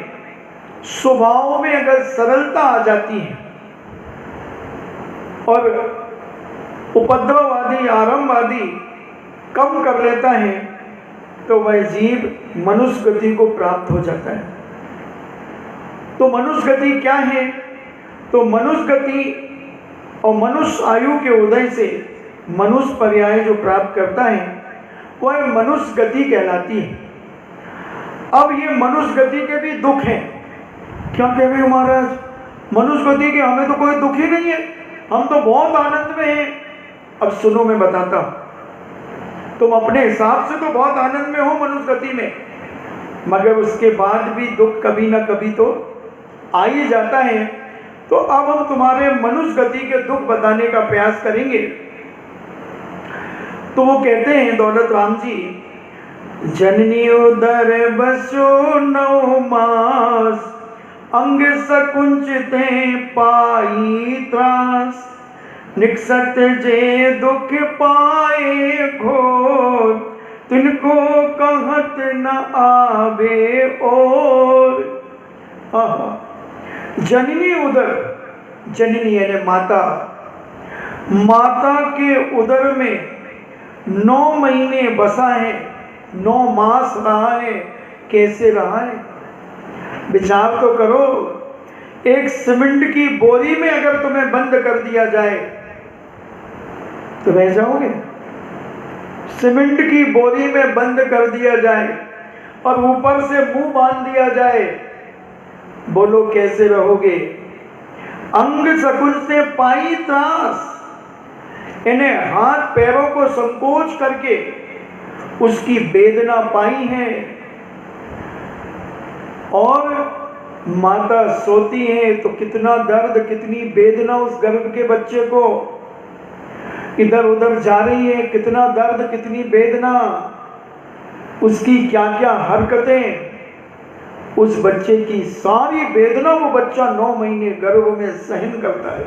स्वभाव में अगर सरलता आ जाती है और उपद्रव आदि, आरंभ आदि कम कर लेता है, तो वह जीव मनुष्य गति को प्राप्त हो जाता है। तो मनुष्य गति क्या है? तो मनुष्य गति और मनुष्य आयु के उदय से मनुष्य पर्याय जो प्राप्त करता है, वह मनुष्य गति कहलाती है। अब ये मनुष्य गति के भी दुख हैं। क्या कह रहे हो महाराज, मनुष्य गति के हमें तो कोई दुख ही नहीं है, हम तो बहुत आनंद में हैं। अब सुनो, मैं बताता हूं, तुम अपने हिसाब से तो बहुत आनंद में हो मनुष्य गति में, मगर उसके बाद भी दुख कभी ना कभी तो आ ही जाता है। तो अब हम तुम्हारे मनुष्य गति के दुख बताने का प्रयास करेंगे। तो वो कहते हैं दौलत राम जी, जननी उदर बसो 9 मास, अंग सकुंचते पाई त्रास, निकसत जे दुख पाए घोर, तिनको कहत न आवे और। जननी उदर, जननी यानी माता, माता के उदर में 9 महीने बसा है, 9 मास रहा है। कैसे रहा है? विचार तो करो, एक सीमेंट की बोरी में अगर तुम्हें बंद कर दिया जाए तो रह जाओगे? सीमेंट की बोरी में बंद कर दिया जाए और ऊपर से मुंह बांध दिया जाए, बोलो कैसे रहोगे? अंग सकुल से पाई त्रास, इन्हें हाथ पैरों को संकोच करके उसकी वेदना पाई है। और माता सोती है तो कितना दर्द, कितनी वेदना उस गर्भ के बच्चे को, इधर उधर जा रही है, कितना दर्द, कितनी वेदना, उसकी क्या क्या हरकतें, उस बच्चे की सारी वेदना वो बच्चा 9 महीने गर्भ में सहन करता है।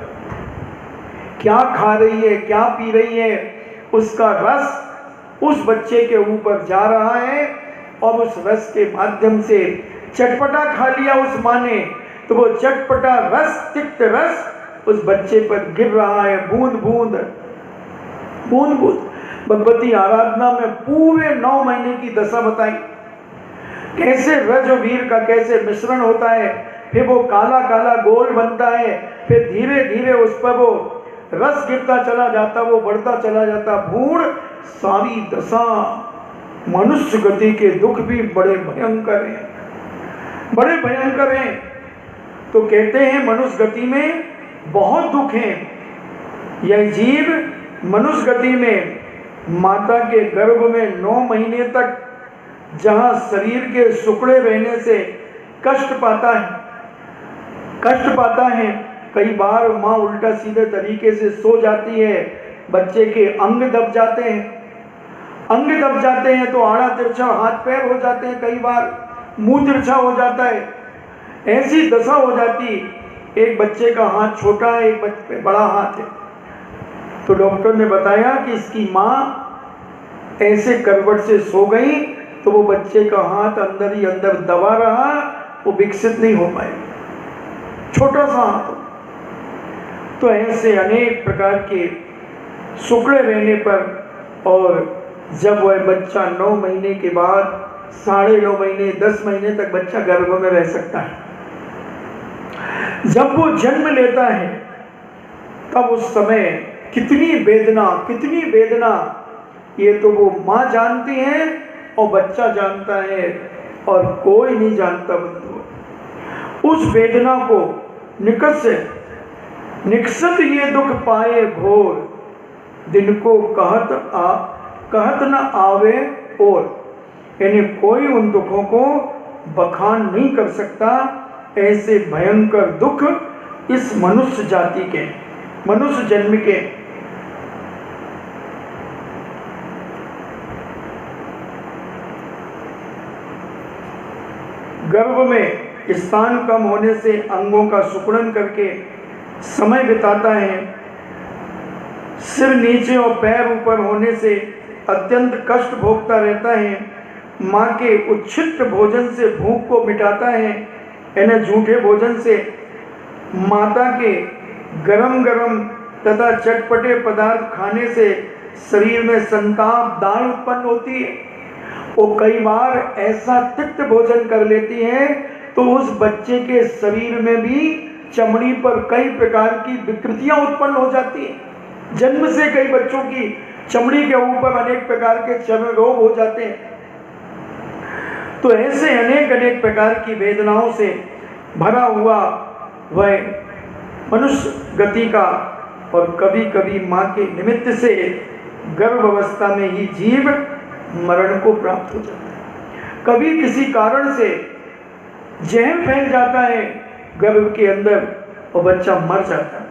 क्या खा रही है, क्या पी रही है, उसका रस उस बच्चे के ऊपर जा रहा है और उस रस के माध्यम से चटपटा खा लिया उस माँ ने तो वो चटपटा रस, तिक्त रस उस बच्चे पर गिर रहा है, बूंद बूंद बूंद बूंद। भगवती आराधना में पूरे 9 महीने की दशा बताई, कैसे रज और वीर का कैसे मिश्रण होता है, फिर वो काला काला गोल बनता है, फिर धीरे धीरे उस पर वो रस गिरता चला जाता, वो बढ़ता चला जाता, भूण सारी दशा। मनुष्य गति के दुख भी बड़े भयंकर हैं, बड़े भयंकर हैं। तो कहते हैं मनुष्य गति में बहुत दुख हैं। यह जीव मनुष्य गति में माता के गर्भ में 9 महीने तक जहाँ शरीर के सुकड़े रहने से कष्ट पाता है। कई बार माँ उल्टा सीधे तरीके से सो जाती है, बच्चे के अंग दब जाते हैं तो आड़ा तिरछा हाथ पैर हो जाते हैं, कई बार मुंह तिरछा हो जाता है, ऐसी दशा हो जाती। एक बच्चे का हाथ छोटा है, एक बच्चे बड़ा हाथ है, तो डॉक्टर ने बताया कि इसकी माँ ऐसे करवट से सो गई तो वो बच्चे का हाथ अंदर ही अंदर दबा रहा, वो विकसित नहीं हो पाए, छोटा सा हाथ। तो ऐसे अनेक प्रकार के सुकड़े रहने पर, और जब वह बच्चा 9 महीने के बाद 9.5 महीने 10 महीने तक बच्चा गर्भ में रह सकता है, जब वो जन्म लेता है तब उस समय कितनी वेदना ये तो वो माँ जानती है और बच्चा जानता है और कोई नहीं जानता बंधु। उस वेदना को निकसत ये दुख पाए घोर, दिन को कहत न आवे और, यानी कोई उन दुखों को बखान नहीं कर सकता। ऐसे भयंकर दुख इस मनुष्य जाति के, मनुष्य जन्म के। गर्भ में स्थान कम होने से अंगों का सुकड़न करके समय बिताता है, सिर नीचे और पैर ऊपर होने से अत्यंत कष्ट भोगता रहता है, माँ के उच्छिष्ट भोजन से भूख को मिटाता है, यानी झूठे भोजन से। माता के गरम गरम तथा चटपटे पदार्थ खाने से शरीर में संताप दाल उत्पन्न होती है। वो कई बार ऐसा तिक्त भोजन कर लेती है तो उस बच्चे के शरीर में भी चमड़ी पर कई प्रकार की विकृतियां उत्पन्न हो जाती हैं। जन्म से कई बच्चों की चमड़ी के ऊपर अनेक प्रकार के चर्म रोग हो जाते हैं। तो ऐसे अनेक प्रकार की वेदनाओं से भरा हुआ वह मनुष्य गति का, और कभी कभी माँ के निमित्त से गर्भ अवस्था में ही जीव मरण को प्राप्त हो जाता है। कभी किसी कारण से जहर फैल जाता है गर्भ के अंदर और बच्चा मर जाता है।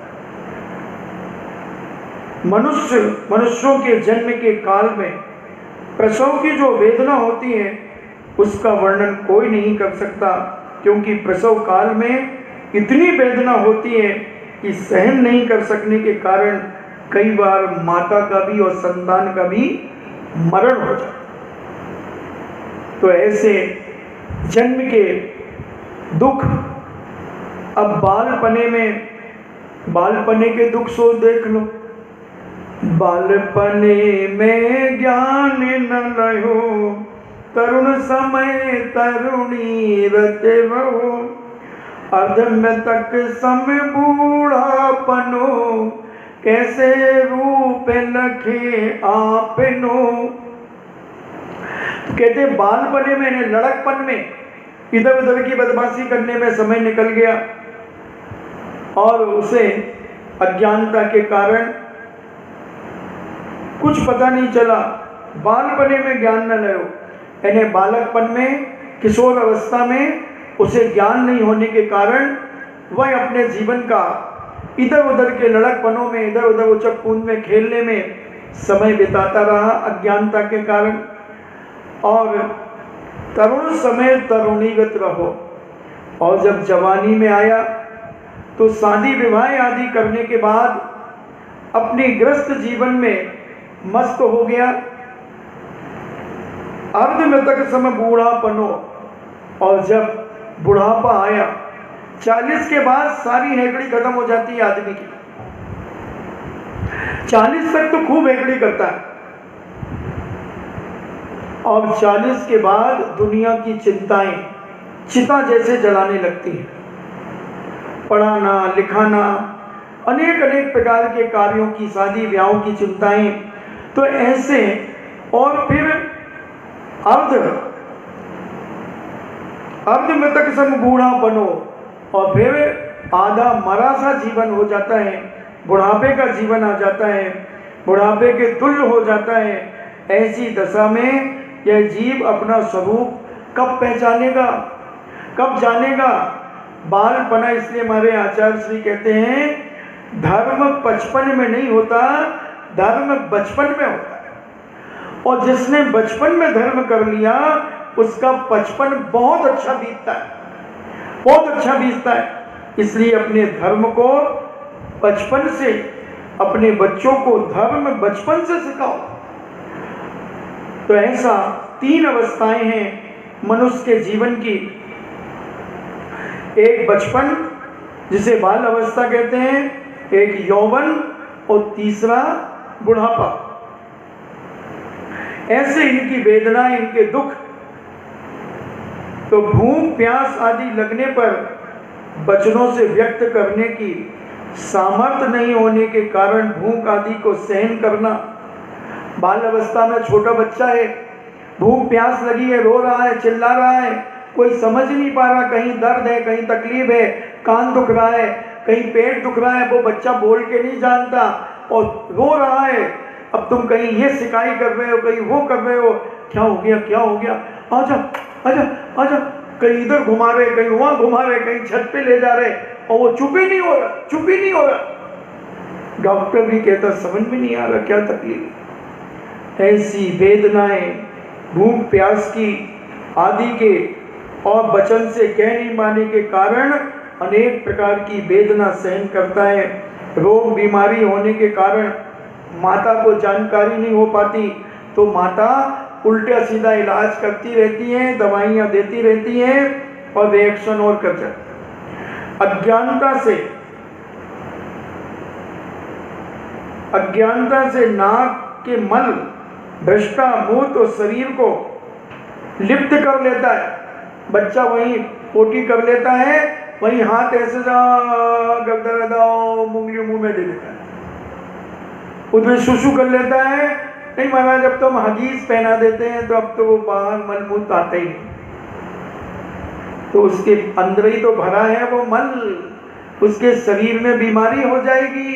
मनुष्यों के जन्म के काल में प्रसव की जो वेदना होती है उसका वर्णन कोई नहीं कर सकता, क्योंकि प्रसव काल में इतनी वेदना होती है कि सहन नहीं कर सकने के कारण कई बार माता का भी और संतान का भी मरण हो जाता। तो ऐसे जन्म के दुख। अब बालपने के दुख सो देख लो। बालपने में ज्ञान न लयो, तरुण समय तरुणी रते वहो, अधम तक सम बूढ़ापनो, कैसे रूप लखे आपनो। कहते बालपने में, लड़कपन में इधर उधर की बदमाशी करने में समय निकल गया, और उसे अज्ञानता के कारण कुछ पता नहीं चला, बालपने में ज्ञान न लो, यानी बालकपन में, किशोर अवस्था में उसे ज्ञान नहीं होने के कारण वह अपने जीवन का इधर उधर के लड़कपनों में, इधर उधर उचक कूद में, खेलने में समय बिताता रहा अज्ञानता के कारण। और तरुण समय तरुणीगत रहो, और जब जवानी में आया तो शादी विवाह आदि करने के बाद अपने ग्रस्त जीवन में मस्त हो गया। अर्ध में तक समय बूढ़ापनो, और जब बुढ़ापा आया 40 के बाद सारी हेकड़ी खत्म हो जाती है आदमी की। 40 तक तो खूब हेकड़ी करता है, और 40 के बाद दुनिया की चिंताएं चिता जैसे जलाने लगती हैं। पढ़ाना लिखाना, अनेक अनेक प्रकार के कार्यों की, शादी ब्याहों की चिंताएं, तो ऐसे। और फिर अर्ध में तक सम बूढ़ा बनो, और फिर आधा मरा सा जीवन हो जाता है, बुढ़ापे का जीवन आ जाता है, बुढ़ापे के तुल्य हो जाता है। ऐसी दशा में यह जीव अपना स्वरूप कब पहचानेगा, कब जानेगा? बालपना, इसलिए हमारे आचार्य श्री कहते हैं धर्म 55 में नहीं होता, धर्म बचपन में होता है। और जिसने बचपन में धर्म कर लिया उसका 55 बहुत अच्छा बीतता है, बहुत अच्छा बीतता है। इसलिए अपने धर्म को बचपन से, अपने बच्चों को धर्म बचपन से सिखाओ। तो ऐसा 3 अवस्थाएं हैं मनुष्य के जीवन की। एक बचपन जिसे बाल अवस्था कहते हैं, एक यौवन, और तीसरा बुढ़ापा। ऐसे इनकी वेदना, इनके दुख, तो भूख प्यास आदि लगने पर वचनों से व्यक्त करने की सामर्थ्य नहीं होने के कारण भूख आदि को सहन करना। बाल अवस्था में छोटा बच्चा है, भूख प्यास लगी है, रो रहा है, चिल्ला रहा है, कोई समझ नहीं पा रहा, कहीं दर्द है, कहीं तकलीफ है, कान दुख रहा है, कहीं पेट दुख रहा है, वो बच्चा बोल के नहीं जानता और रो रहा है। अब तुम कहीं ये सिकाई कर रहे हो, कहीं वो कर रहे हो, क्या हो गया, क्या हो गया, आजा आजा आजा, कहीं इधर घुमा रहे, कहीं वहां घुमा रहे, कहीं छत पे ले जा रहे, और वो चुप ही नहीं हो रहा, चुप ही नहीं हो रहा। डॉक्टर भी कहता समझ में नहीं आ रहा क्या तकलीफ। ऐसी वेदनाएं भूख प्यास की आदि के और वचन से कह नहीं पाने के कारण अनेक प्रकार की वेदना सहन करता है। रोग बीमारी होने के कारण माता को जानकारी नहीं हो पाती, तो माता उल्टा सीधा इलाज करती रहती हैं, दवाइयाँ देती रहती हैं और रिएक्शन और कर जाती है। अज्ञानता से नाक के मल, भ्रष्टा मूत्र और शरीर को लिप्त कर लेता है। बच्चा वहीं पोटी कर लेता है, वहीं हाथ ऐसे करता मुंगली मुंह में दे देता है, उसमें सुसु कर लेता है। नहीं महाराज, अब तो हम हगीज पहना देते हैं तो अब तो वो बाहर मल मूत्र आता ही नहीं, तो उसके अंदर ही तो भरा है वो मल, उसके शरीर में बीमारी हो जाएगी।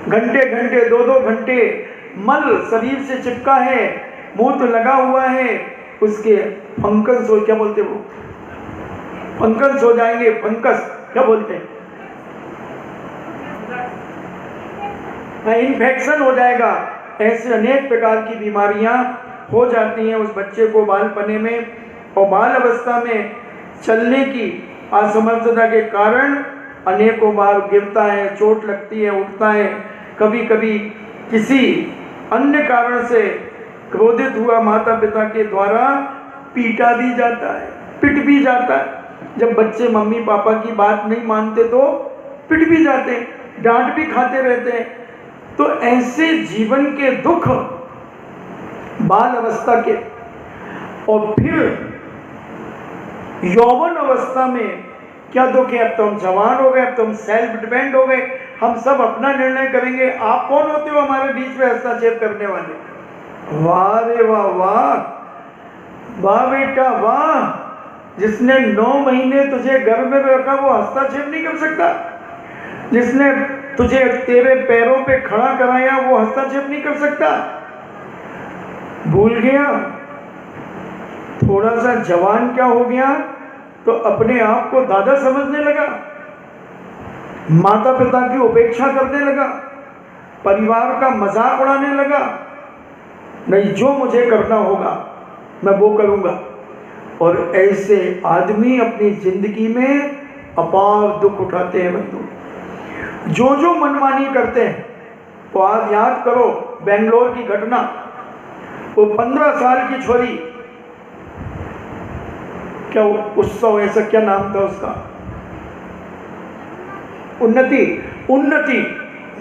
घंटे घंटे 2-2 घंटे मल शरीर से चिपका है, मूत्र लगा हुआ है, उसके फंगस हो, क्या बोलते वो, फंगस हो जाएंगे, फंगस क्या बोलते हैं, इन्फेक्शन हो जाएगा। ऐसे अनेक प्रकार की बीमारियां हो जाती हैं उस बच्चे को बालपने में। और बाल अवस्था में चलने की असमर्थता के कारण अनेकों बार गिरता है, चोट लगती है, उठता है, कभी कभी किसी अन्य कारण से क्रोधित हुआ माता पिता के द्वारा पीटा भी जाता है, पिट भी जाता है। जब बच्चे मम्मी पापा की बात नहीं मानते तो पिट भी जाते हैं, डांट भी खाते रहते हैं। तो ऐसे जीवन के दुख बाल अवस्था के। और फिर यौवन अवस्था में क्या दुख है, अब तो हम जवान हो गए, अब तो हम सेल्फ डिपेंड हो गए, हम सब अपना निर्णय करेंगे। आप कौन होते हो हमारे बीच में हस्तक्षेप करने वाले? वाह रे वाह, वाह वाह बेटा वाह, जिसने 9 महीने तुझे गर्भ में रखा वो हस्तक्षेप नहीं कर सकता। जिसने तुझे तेरे पैरों पे खड़ा कराया वो हस्तक्षेप नहीं कर सकता। भूल गया? थोड़ा सा जवान क्या हो गया तो अपने आप को दादा समझने लगा, माता पिता की उपेक्षा करने लगा, परिवार का मजाक उड़ाने लगा। नहीं, जो मुझे करना होगा मैं वो करूंगा। और ऐसे आदमी अपनी जिंदगी में अपार दुख उठाते हैं बंधु। जो मनमानी करते हैं, तो आज याद करो बेंगलोर की घटना। वो 15 साल की छोरी, क्या उत्सव, ऐसा क्या नाम था उसका, उन्नति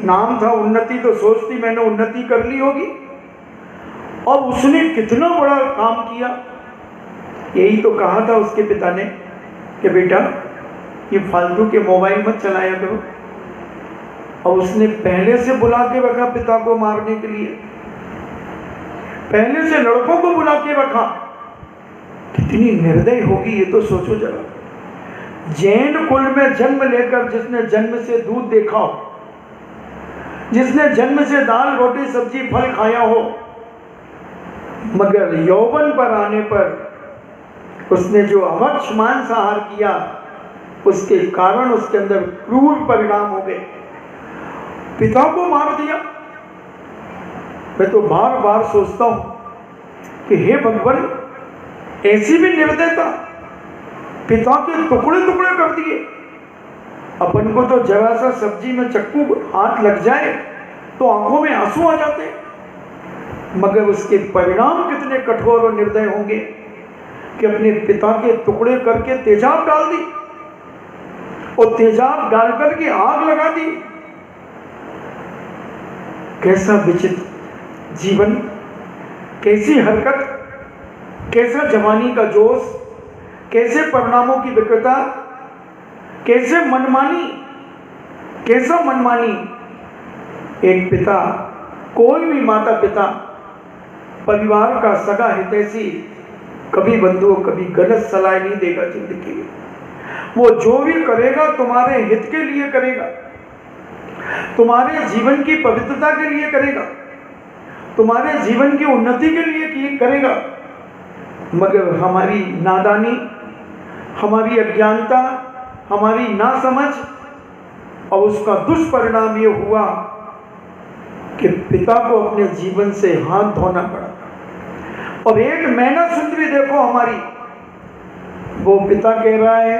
नाम था। उन्नति तो सोचती मैंने उन्नति कर ली होगी। और उसने कितना बड़ा काम किया। यही तो कहा था उसके पिता ने कि बेटा ये फालतू के मोबाइल मत चलाया करो। और उसने पहले से बुला के रखा पिता को मारने के लिए, पहले से लड़कों को बुला के रखा। कितनी निर्दय होगी ये तो सोचो जरा। जैन कुल में जन्म लेकर जिसने जन्म से दूध देखा हो, जिसने जन्म से दाल रोटी सब्जी फल खाया हो, मगर यौवन पर आने पर उसने जो अभक्ष मांसाहार किया, उसके कारण उसके अंदर क्रूर परिणाम हो गए। पिता को मार दिया। मैं तो बार बार सोचता हूं कि हे भगवान, ऐसी भी निर्दयता, पिता के टुकड़े टुकड़े कर दिए। अपन को तो जरा सा सब्जी में चक्कू हाथ लग जाए तो आंखों में आंसू आ जाते, मगर उसके परिणाम कितने कठोर और निर्दय होंगे कि अपने पिता के टुकड़े करके तेजाब डाल दी, और तेजाब डाल करके आग लगा दी। कैसा विचित्र जीवन, कैसी हरकत, कैसा जवानी का जोश, कैसे परिणामों की विकृता, कैसे मनमानी, कैसा मनमानी। एक पिता, कोई भी माता पिता, परिवार का सगा हितैषी कभी बंधुओं कभी गलत सलाह नहीं देगा जिंदगी में। वो जो भी करेगा तुम्हारे हित के लिए करेगा, तुम्हारे जीवन की पवित्रता के लिए करेगा, तुम्हारे जीवन की उन्नति के लिए करेगा। मगर हमारी नादानी, हमारी अज्ञानता, हमारी नासमझ, और उसका दुष्परिणाम ये हुआ कि पिता को अपने जीवन से हाथ धोना पड़ा। और एक मैना सुंदरी देखो हमारी, वो पिता कह रहा है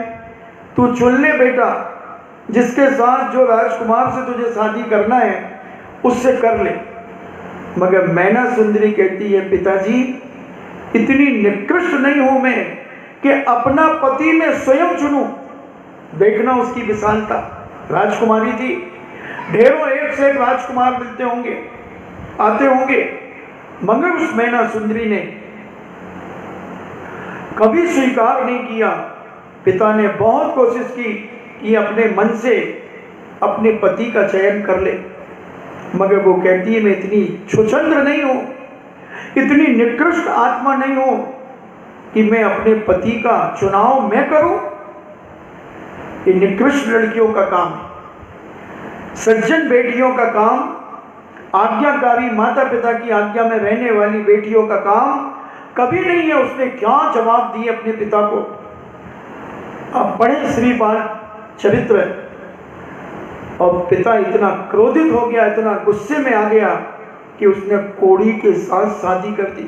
तू चुन ले बेटा, जिसके साथ जो राजकुमार से तुझे शादी करना है उससे कर ले। मगर मैना सुंदरी कहती है पिताजी, इतनी निकृष्ट नहीं हूं मैं कि अपना पति मैं स्वयं चुनूं। देखना उसकी विशालता, राजकुमारी थी, ढेरों एक से एक राजकुमार मिलते होंगे, आते होंगे, मगर उस मैना सुंदरी ने कभी स्वीकार नहीं किया। पिता ने बहुत कोशिश की कि अपने मन से अपने पति का चयन कर ले, मगर वो कहती है मैं इतनी छुछंद्र नहीं हूं, इतनी निकृष्ट आत्मा नहीं हूं कि मैं अपने पति का चुनाव मैं करूं। ये निकृष्ट लड़कियों का काम है, सज्जन बेटियों का काम, आज्ञाकारी माता पिता की आज्ञा में रहने वाली बेटियों का काम कभी नहीं है। उसने क्या जवाब दिए अपने पिता को, अब बड़े श्रीपाल चरित्र। और पिता इतना क्रोधित हो गया, इतना गुस्से में आ गया कि उसने कोड़ी के साथ शादी कर दी।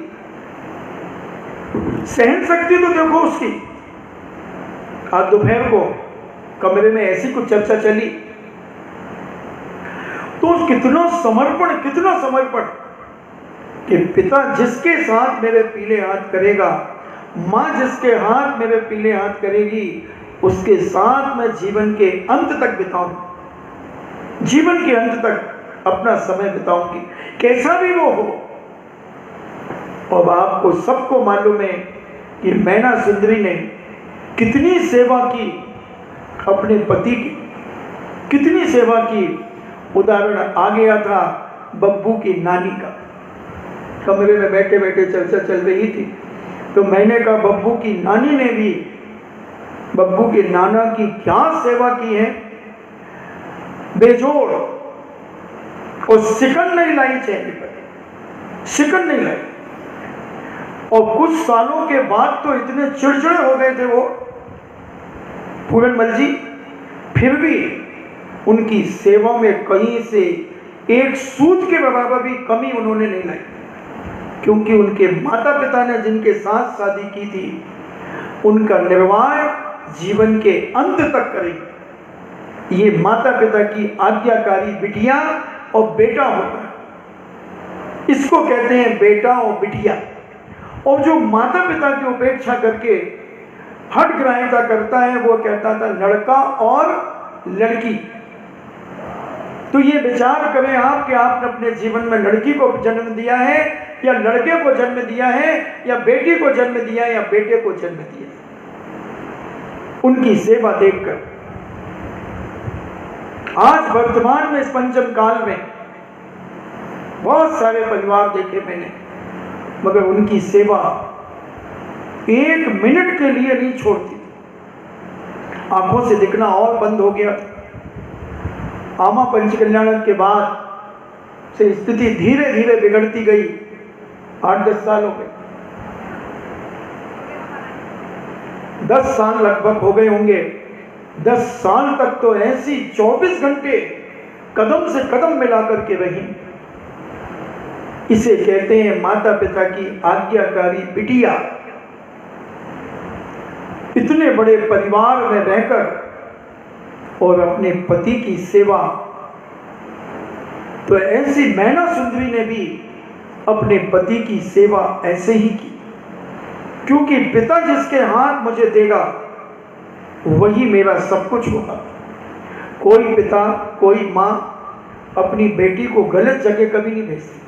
सहन शक्ति तो देखो उसकी। आज दोपहर को कमरे में ऐसी कुछ चर्चा चली, तो कितना समर्पण कि पिता जिसके साथ मेरे पीले हाथ करेगा, माँ जिसके हाथ मेरे पीले हाथ करेगी, उसके साथ मैं जीवन के अंत तक बिताऊं, जीवन के अंत तक अपना समय बिताऊंगी, कैसा भी वो हो। और आपको सबको मालूम है कि मैना सुंदरी ने कितनी सेवा की अपने पति की, कितनी सेवा की। उदाहरण आ गया था बब्बू की नानी का। कमरे में बैठे बैठे चर्चा चल रही थी, तो मैंने कहा बब्बू की नानी ने भी बब्बू के नाना की क्या सेवा की है, बेजोड़। और सिकन नहीं लाई चेहरे पर, सिकन नहीं लाई। और कुछ सालों के बाद तो इतने चिड़चिड़े हो गए थे वो पूरनमल जी, फिर भी उनकी सेवा में कहीं से एक सूद के बराबर भी कमी उन्होंने नहीं लाई, क्योंकि उनके माता पिता ने जिनके साथ शादी की थी उनका निर्वाह जीवन के अंत तक करेंगे। ये माता पिता की आज्ञाकारी बिटिया और बेटा होता है, इसको कहते हैं बेटा और बिटिया। और जो माता पिता की उपेक्षा करके हठग्राहिता करता है वो कहता था लड़का और लड़की। तो ये विचार करें आप कि आपने अपने जीवन में लड़की को जन्म दिया है या लड़के को जन्म दिया है या बेटी को जन्म दिया है या बेटे को जन्म दिया है। उनकी सेवा देखकर आज वर्तमान में इस पंचम काल में बहुत सारे परिवार देखे मैंने, मगर उनकी सेवा एक मिनट के लिए नहीं छोड़ती। आंखों से दिखना और बंद हो गया। आमा पंचकल्याणक के बाद से स्थिति धीरे धीरे बिगड़ती गई। 8-10 साल हो गए, 10 साल लगभग हो गए होंगे। 10 साल तक तो ऐसी 24 घंटे कदम से कदम मिलाकर के रही। इसे कहते हैं माता पिता की आज्ञाकारी बिटिया। इतने बड़े परिवार में रहकर और अपने पति की सेवा। तो ऐसी मैना सुंदरी ने भी अपने पति की सेवा ऐसे ही की, क्योंकि पिता जिसके हाथ मुझे देगा वही मेरा सब कुछ होगा। कोई पिता कोई माँ अपनी बेटी को गलत जगह कभी नहीं भेजती,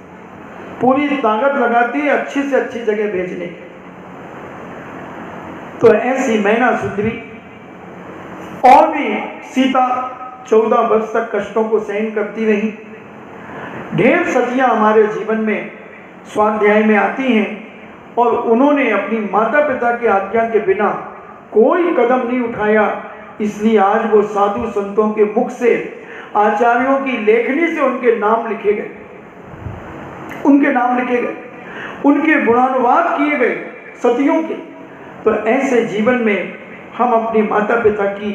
पूरी ताकत लगाती है अच्छी से अच्छी जगह भेजने की। तो ऐसी मैना सुंदरी और भी सीता 14 वर्ष तक कष्टों को सहन करती रही। ढेर सतियां हमारे जीवन में स्वाध्याय में आती हैं और उन्होंने अपनी माता पिता की आज्ञा के बिना कोई कदम नहीं उठाया, इसलिए आज वो साधु संतों के मुख से, आचार्यों की लेखनी से उनके नाम लिखे गए, उनके नाम लिखे गए, उनके गुणानुवाद किए गए सतियों के। तो ऐसे जीवन में हम अपनी माता पिता की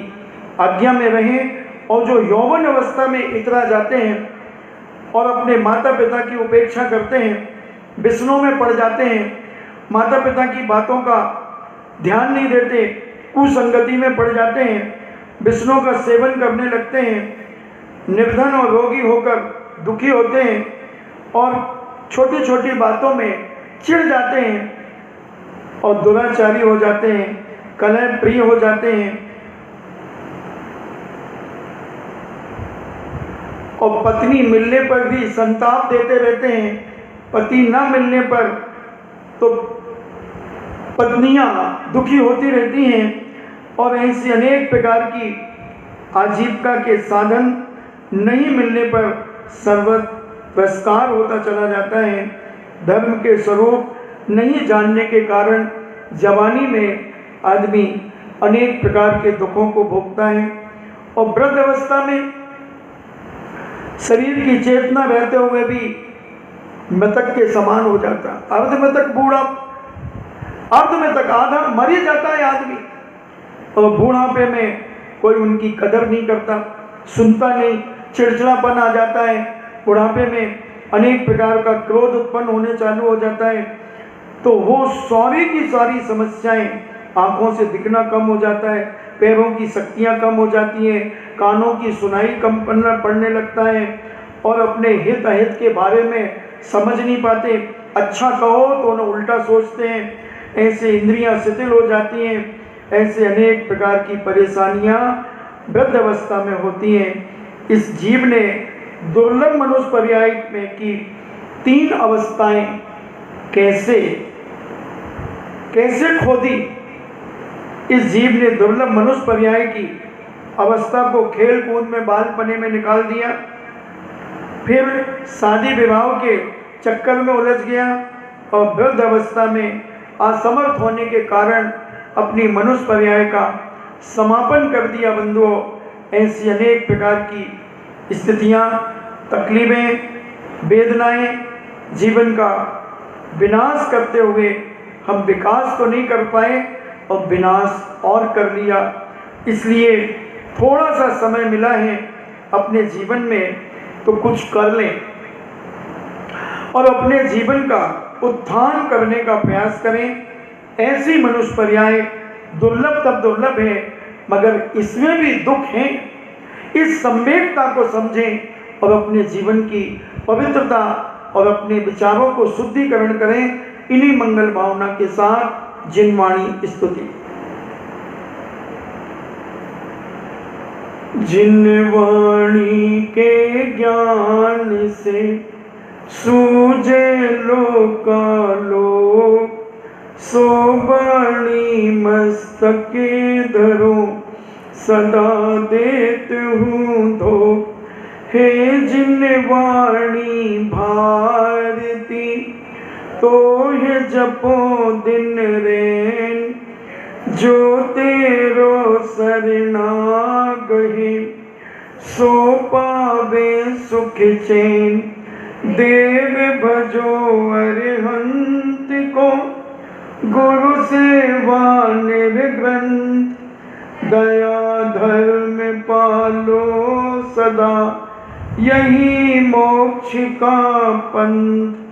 आज्ञा में रहें, और जो यौवन अवस्था में इतरा जाते हैं और अपने माता पिता की उपेक्षा करते हैं, व्यसनों में पड़ जाते हैं, माता पिता की बातों का ध्यान नहीं देते, कुसंगति में पड़ जाते हैं, व्यसनों का सेवन करने लगते हैं, निर्धन और रोगी होकर दुखी होते हैं और छोटी छोटी बातों में चिढ़ जाते हैं और दुराचारी हो जाते हैं, कलह प्रिय हो जाते हैं और पत्नी मिलने पर भी संताप देते रहते हैं, पति न मिलने पर तो पत्नियां दुखी होती रहती हैं और ऐसी अनेक प्रकार की आजीविका के साधन नहीं मिलने पर सर्वत्र तिरस्कार होता चला जाता है। धर्म के स्वरूप नहीं जानने के कारण जवानी में आदमी अनेक प्रकार के दुखों को भोगता है और वृद्ध अवस्था में शरीर की चेतना रहते हुए भी मृतक के समान हो जाता, अर्ध मृतक बूढ़ा, अर्ध मृतक आधा मर ही जाता है आदमी। और बूढ़ापे में कोई उनकी कदर नहीं करता, सुनता नहीं, चिड़चिड़ापन आ जाता है। बुढ़ापे में अनेक प्रकार का क्रोध उत्पन्न होने चालू हो जाता है। तो वो सारी की सारी समस्याएं, आंखों से दिखना कम हो जाता है, पैरों की शक्तियां कम हो जाती हैं, कानों की सुनाई कम पड़ने लगता है और अपने हित अहित के बारे में समझ नहीं पाते। अच्छा कहो तो उन्हें उल्टा सोचते हैं, ऐसे इंद्रियां शिथिल हो जाती हैं। ऐसे अनेक प्रकार की परेशानियां वृद्ध अवस्था में होती हैं। इस जीव ने दुर्लभ मनुष्य पर्याय में की 3 अवस्थाएं कैसे खोदी। इस जीव ने दुर्लभ मनुष्य पर्याय की अवस्था को खेल कूद में बालपने में निकाल दिया, फिर शादी विवाह के चक्कर में उलझ गया और वृद्ध अवस्था में असमर्थ होने के कारण अपनी मनुष्य पर्याय का समापन कर दिया बंधुओं। ऐसी अनेक प्रकार की स्थितियाँ, तकलीफें, वेदनाएं जीवन का विनाश करते हुए हम विकास तो नहीं कर पाए और विनाश और कर लिया। इसलिए थोड़ा सा समय मिला है अपने जीवन में तो कुछ कर लें और अपने जीवन का उत्थान करने का प्रयास करें। ऐसी मनुष्य पर्याय दुर्लभ तब दुर्लभ है, मगर इसमें भी दुख है। इस संवेदना को समझें और अपने जीवन की पवित्रता और अपने विचारों को शुद्धिकरण करें। इन्हीं मंगल भावना के साथ जिनवाणी स्तुति। जिनवाणी के ज्ञान से सूझे लोकालोक, सो वाणी मस्तके धरो सदा देत हूँ धोख। हे जिनवाणी भारती, तो है जपो दिन रैन, जो तेरो शरणागहि, सो पावे सुख चैन। देव भजो अरिहंत को, गुरु सेवा निर्ग्रंथ। दया धर्म पालो सदा, यही मोक्ष का पंथ।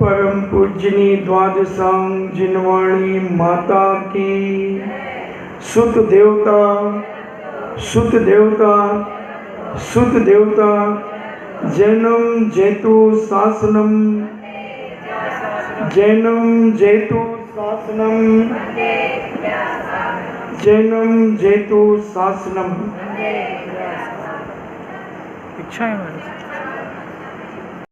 परम पूजनी द्वादशांग जिनवाणी माता की। सुत देवता, सुत देवता, सुत देवता, जैनम जैतु शासनम, जैनम जैतु शासनम, जैनम जैतु शासनम। इच्छा है हमारी।